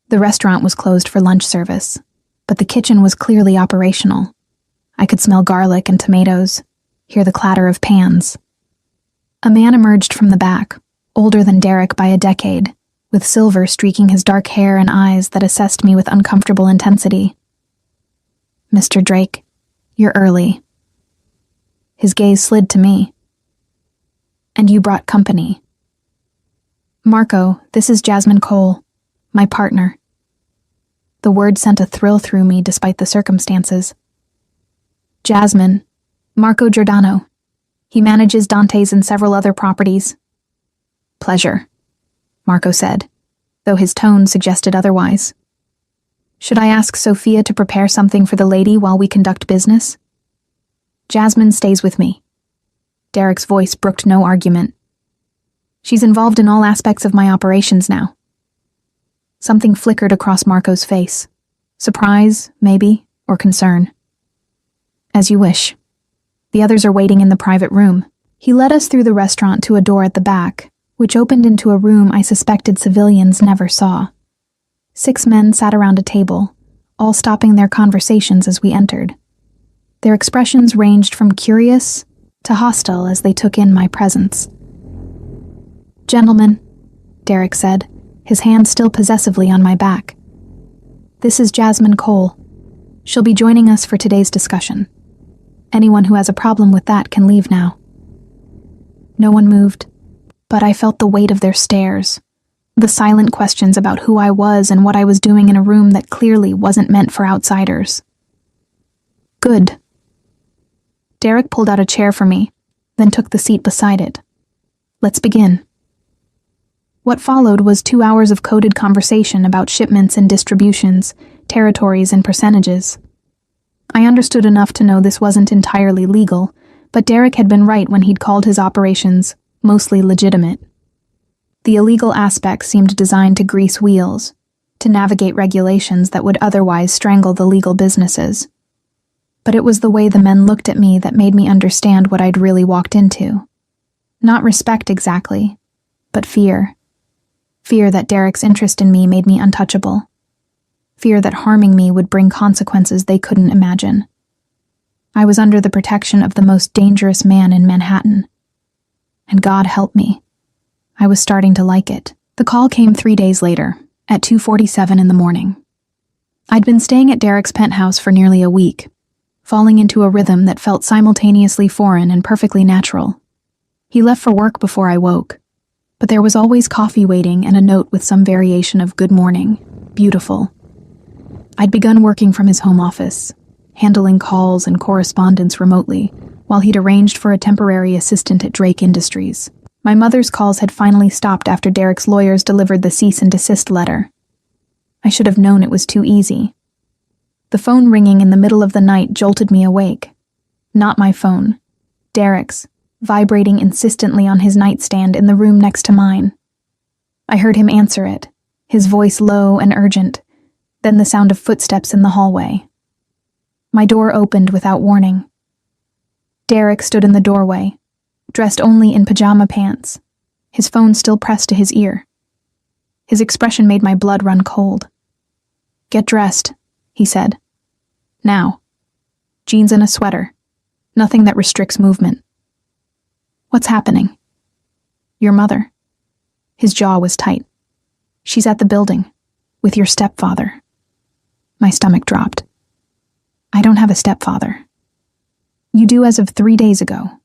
The restaurant was closed for lunch service, but the kitchen was clearly operational. I could smell garlic and tomatoes, hear the clatter of pans. A man emerged from the back, older than Derek by a decade, with silver streaking his dark hair and eyes that assessed me with uncomfortable intensity. "Mr. Drake, you're early." His gaze slid to me. "And you brought company." "Marco, this is Jasmine Cole, my partner." The word sent a thrill through me despite the circumstances. "Jasmine, Marco Giordano. He manages Dante's and several other properties." "Pleasure," Marco said, though his tone suggested otherwise. "Should I ask Sophia to prepare something for the lady while we conduct business?" "Jasmine stays with me." Derek's voice brooked no argument. "She's involved in all aspects of my operations now." Something flickered across Marco's face. Surprise, maybe, or concern. "As you wish. The others are waiting in the private room." He led us through the restaurant to a door at the back, which opened into a room I suspected civilians never saw. 6 men sat around a table, all stopping their conversations as we entered. Their expressions ranged from curious to hostile as they took in my presence. "Gentlemen," Derek said, his hand still possessively on my back. "This is Jasmine Cole. She'll be joining us for today's discussion. Anyone who has a problem with that can leave now." No one moved, but I felt the weight of their stares, the silent questions about who I was and what I was doing in a room that clearly wasn't meant for outsiders. "Good." Derek pulled out a chair for me, then took the seat beside it. "Let's begin." What followed was 2 hours of coded conversation about shipments and distributions, territories and percentages. I understood enough to know this wasn't entirely legal, but Derek had been right when he'd called his operations mostly legitimate. The illegal aspects seemed designed to grease wheels, to navigate regulations that would otherwise strangle the legal businesses. But it was the way the men looked at me that made me understand what I'd really walked into. Not respect exactly, but fear. Fear that Derek's interest in me made me untouchable. Fear that harming me would bring consequences they couldn't imagine. I was under the protection of the most dangerous man in Manhattan. And God help me, I was starting to like it. The call came 3 days later, at 2:47 in the morning. I'd been staying at Derek's penthouse for nearly a week, falling into a rhythm that felt simultaneously foreign and perfectly natural. He left for work before I woke, but there was always coffee waiting and a note with some variation of "Good morning, beautiful." I'd begun working from his home office, handling calls and correspondence remotely, while he'd arranged for a temporary assistant at Drake Industries. My mother's calls had finally stopped after Derek's lawyers delivered the cease and desist letter. I should have known it was too easy. The phone ringing in the middle of the night jolted me awake. Not my phone. Derek's, vibrating insistently on his nightstand in the room next to mine. I heard him answer it, his voice low and urgent, then the sound of footsteps in the hallway. My door opened without warning. Derek stood in the doorway, dressed only in pajama pants, his phone still pressed to his ear. His expression made my blood run cold. "Get dressed," he said. "Now. Jeans and a sweater. Nothing that restricts movement." "What's happening?" "Your mother." His jaw was tight. "She's at the building, with your stepfather." My stomach dropped. "I don't have a stepfather." "You do as of 3 days ago.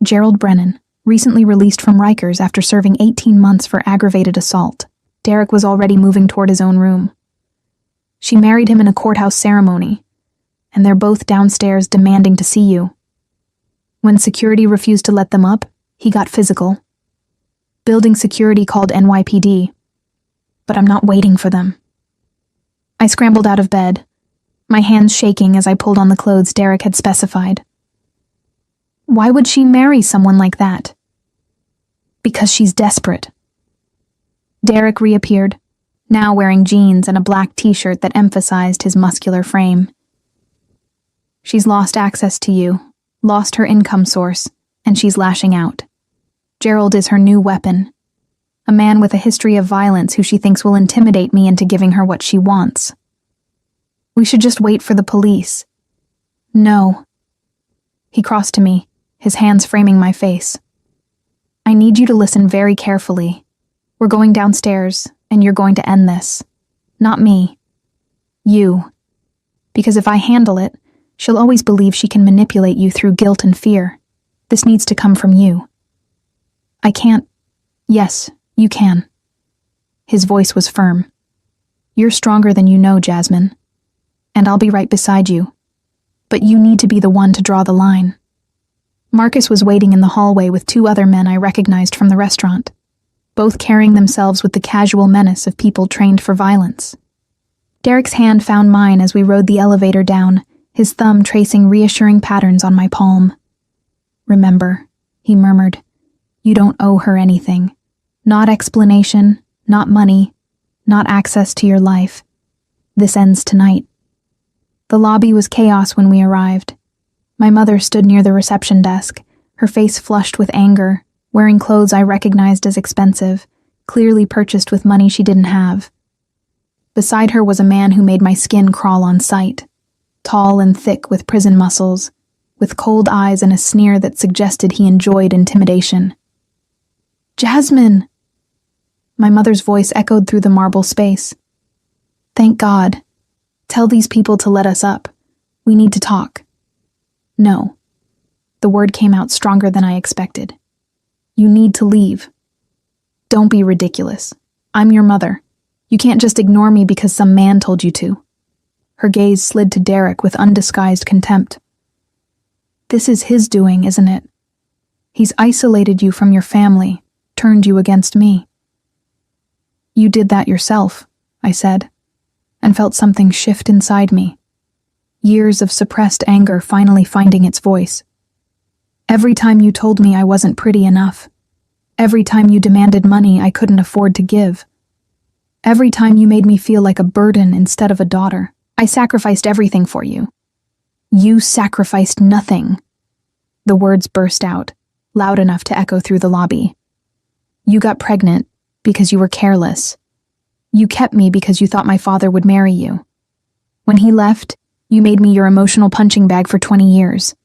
Gerald Brennan, recently released from Rikers after serving 18 months for aggravated assault." Derek was already moving toward his own room. "She married him in a courthouse ceremony, and they're both downstairs demanding to see you. When security refused to let them up, he got physical. Building security called NYPD. But I'm not waiting for them." I scrambled out of bed, my hands shaking as I pulled on the clothes Derek had specified. "Why would she marry someone like that?" "Because she's desperate." Derek reappeared, now wearing jeans and a black t-shirt that emphasized his muscular frame. "She's lost access to you, lost her income source, and she's lashing out. Gerald is her new weapon. A man with a history of violence who she thinks will intimidate me into giving her what she wants. We should just wait for the police." "No," He crossed to me, his hands framing my face. I need you to listen very carefully. We're going downstairs, and you're going to end this. Not me. You. Because if I handle it, she'll always believe she can manipulate you through guilt and fear. This needs to come from you. I can't. Yes, you can. His voice was firm. You're stronger than you know, Jasmine. And I'll be right beside you. But you need to be the one to draw the line. Marcus was waiting in the hallway with 2 other men I recognized from the restaurant, both carrying themselves with the casual menace of people trained for violence. Derek's hand found mine as we rode the elevator down, his thumb tracing reassuring patterns on my palm. Remember, he murmured, you don't owe her anything. Not explanation, not money, not access to your life. This ends tonight. The lobby was chaos when we arrived. My mother stood near the reception desk, her face flushed with anger, wearing clothes I recognized as expensive, clearly purchased with money she didn't have. Beside her was a man who made my skin crawl on sight, tall and thick with prison muscles, with cold eyes and a sneer that suggested he enjoyed intimidation. Jasmine! My mother's voice echoed through the marble space. Thank God. Tell these people to let us up. We need to talk. No. The word came out stronger than I expected. You need to leave. Don't be ridiculous. I'm your mother. You can't just ignore me because some man told you to. Her gaze slid to Derek with undisguised contempt. This is his doing, isn't it? He's isolated you from your family, turned you against me. You did that yourself, I said, and felt something shift inside me. Years of suppressed anger finally finding its voice. Every time you told me I wasn't pretty enough. Every time you demanded money I couldn't afford to give. Every time you made me feel like a burden instead of a daughter. I sacrificed everything for you. You sacrificed nothing. The words burst out, loud enough to echo through the lobby. You got pregnant because you were careless. You kept me because you thought my father would marry you. When he left, you made me your emotional punching bag for 20 years.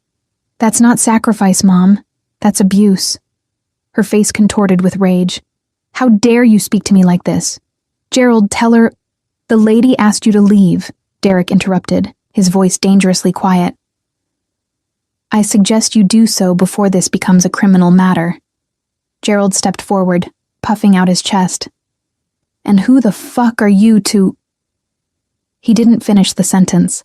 That's not sacrifice, Mom. That's abuse. Her face contorted with rage. How dare you speak to me like this? Gerald, tell her... The lady asked you to leave, Derek interrupted, his voice dangerously quiet. I suggest you do so before this becomes a criminal matter. Gerald stepped forward, puffing out his chest. And who the fuck are you to... He didn't finish the sentence.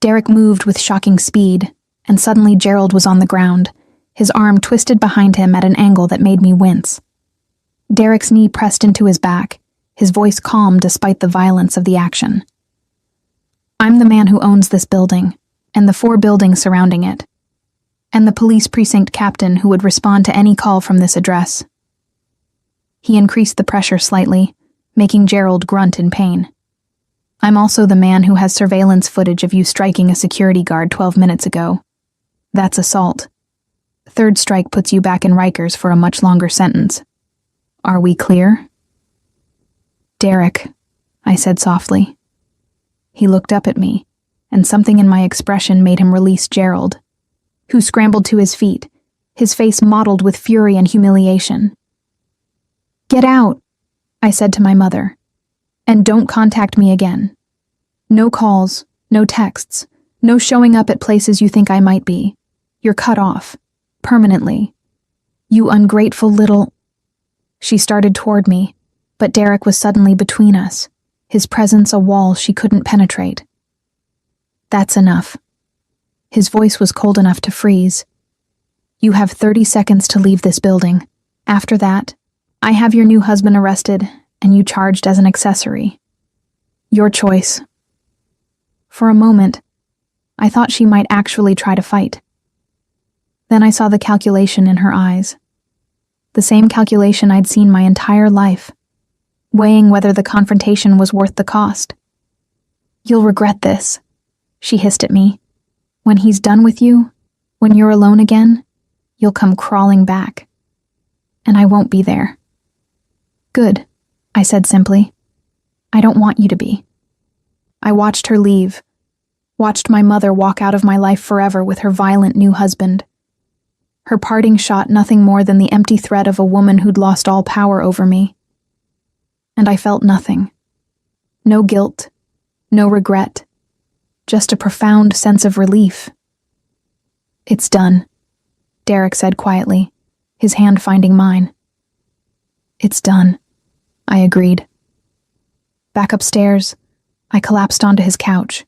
Derek moved with shocking speed, and suddenly Gerald was on the ground, his arm twisted behind him at an angle that made me wince. Derek's knee pressed into his back, his voice calm despite the violence of the action. I'm the man who owns this building, and the 4 buildings surrounding it, and the police precinct captain who would respond to any call from this address. He increased the pressure slightly, making Gerald grunt in pain. I'm also the man who has surveillance footage of you striking a security guard 12 minutes ago. That's assault. 3rd strike puts you back in Rikers for a much longer sentence. Are we clear? Derek, I said softly. He looked up at me, and something in my expression made him release Gerald, who scrambled to his feet, his face mottled with fury and humiliation. Get out, I said to my mother. And don't contact me again. No calls, no texts, no showing up at places you think I might be. You're cut off. Permanently. You ungrateful little... She started toward me, but Derek was suddenly between us, his presence a wall she couldn't penetrate. That's enough. His voice was cold enough to freeze. You have 30 seconds to leave this building. After that, I have your new husband arrested and you charged as an accessory. Your choice. For a moment, I thought she might actually try to fight. Then I saw the calculation in her eyes. The same calculation I'd seen my entire life, weighing whether the confrontation was worth the cost. You'll regret this, she hissed at me. When he's done with you, when you're alone again, you'll come crawling back. And I won't be there. Good, I said simply. I don't want you to be. I watched her leave, Watched my mother walk out of my life forever with her violent new husband. Her parting shot nothing more than the empty threat of a woman who'd lost all power over me. And I felt nothing. No guilt, no regret, just a profound sense of relief. "It's done," Derek said quietly, his hand finding mine. "It's done," I agreed. Back upstairs, I collapsed onto his couch,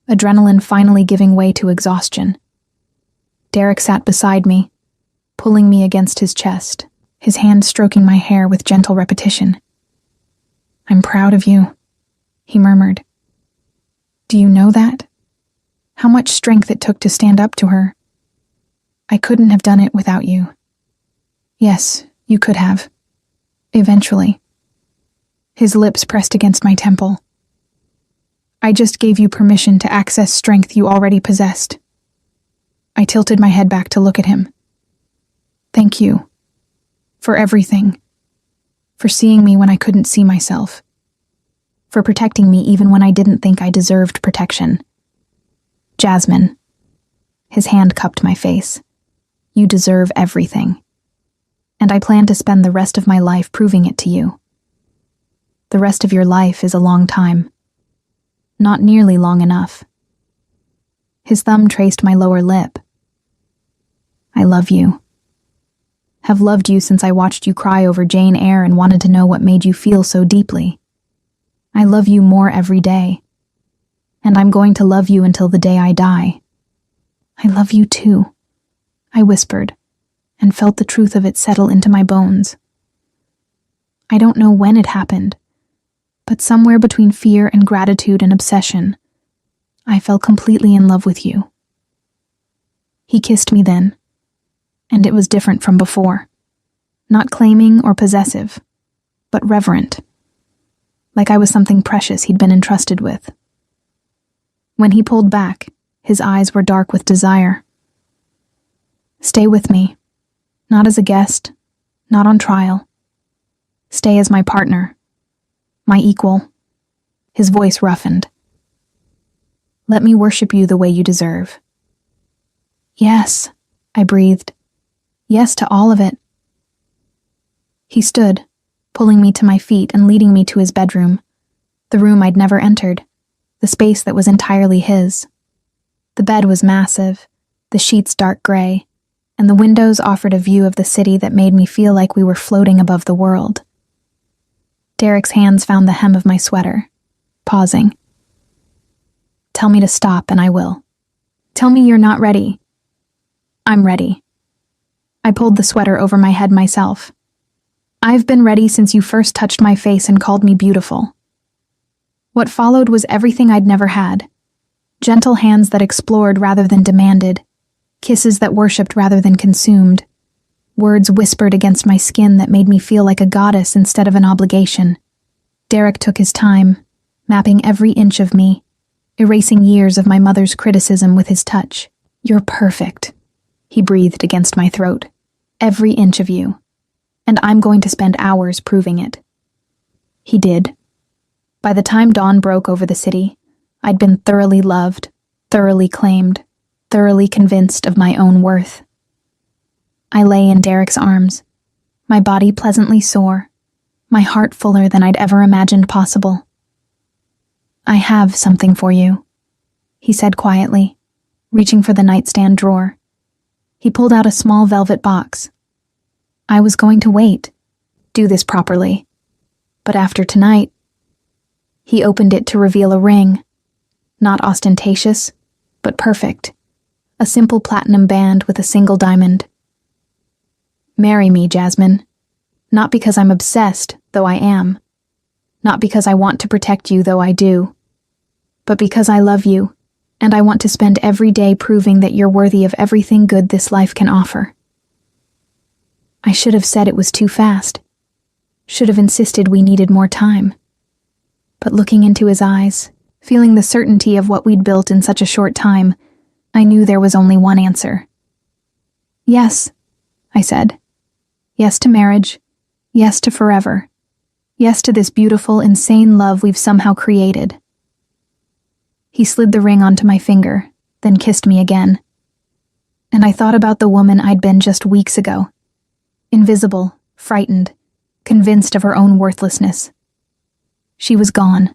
adrenaline finally giving way to exhaustion. Derek sat beside me, pulling me against his chest, his hand stroking my hair with gentle repetition. "I'm proud of you," he murmured. "Do you know that? How much strength it took to stand up to her? I couldn't have done it without you." "Yes, you could have. Eventually." His lips pressed against my temple. "I just gave you permission to access strength you already possessed." I tilted my head back to look at him. "Thank you. For everything. For seeing me when I couldn't see myself. For protecting me even when I didn't think I deserved protection. Jasmine." His hand cupped my face. "You deserve everything. And I plan to spend the rest of my life proving it to you. The rest of your life is a long time. Not nearly long enough." His thumb traced my lower lip. "I love you. Have loved you since I watched you cry over Jane Eyre and wanted to know what made you feel so deeply. I love you more every day. And I'm going to love you until the day I die." "I love you too," I whispered, and felt the truth of it settle into my bones. I don't know when it happened, but somewhere between fear and gratitude and obsession, I fell completely in love with you. He kissed me then, and it was different from before. Not claiming or possessive, but reverent. Like I was something precious he'd been entrusted with. When he pulled back, his eyes were dark with desire. "Stay with me. Not as a guest, not on trial. Stay as my partner, my equal." His voice roughened. "Let me worship you the way you deserve." "Yes," I breathed. "Yes to all of it." He stood, pulling me to my feet and leading me to his bedroom, the room I'd never entered, the space that was entirely his. The bed was massive, the sheets dark gray, and the windows offered a view of the city that made me feel like we were floating above the world. Derek's hands found the hem of my sweater, pausing. "Tell me to stop and I will. Tell me you're not ready." "I'm ready." I pulled the sweater over my head myself. "I've been ready since you first touched my face and called me beautiful." What followed was everything I'd never had. Gentle hands that explored rather than demanded, kisses that worshipped rather than consumed, words whispered against my skin that made me feel like a goddess instead of an obligation. Derek took his time, mapping every inch of me, erasing years of my mother's criticism with his touch. "You're perfect," he breathed against my throat. "Every inch of you. And I'm going to spend hours proving it." He did. By the time dawn broke over the city, I'd been thoroughly loved, thoroughly claimed, thoroughly convinced of my own worth. I lay in Derek's arms, my body pleasantly sore, my heart fuller than I'd ever imagined possible. "I have something for you," he said quietly, reaching for the nightstand drawer. He pulled out a small velvet box. I was going to wait, do this properly. But after tonight, he opened it to reveal a ring. Not ostentatious, but perfect. A simple platinum band with a single diamond. "Marry me, Jasmine. Not because I'm obsessed, though I am. Not because I want to protect you, though I do. But because I love you, and I want to spend every day proving that you're worthy of everything good this life can offer." I should have said it was too fast. Should have insisted we needed more time. But looking into his eyes, feeling the certainty of what we'd built in such a short time, I knew there was only one answer. "Yes," I said. "Yes to marriage. Yes to forever. Yes to this beautiful, insane love we've somehow created." He slid the ring onto my finger, then kissed me again. And I thought about the woman I'd been just weeks ago. Invisible, frightened, convinced of her own worthlessness. She was gone.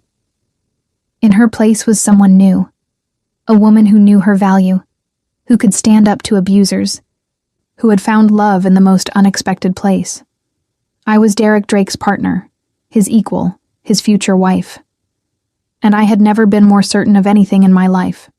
In her place was someone new. A woman who knew her value, who could stand up to abusers, who had found love in the most unexpected place. I was Derek Drake's partner, his equal, his future wife. And I had never been more certain of anything in my life.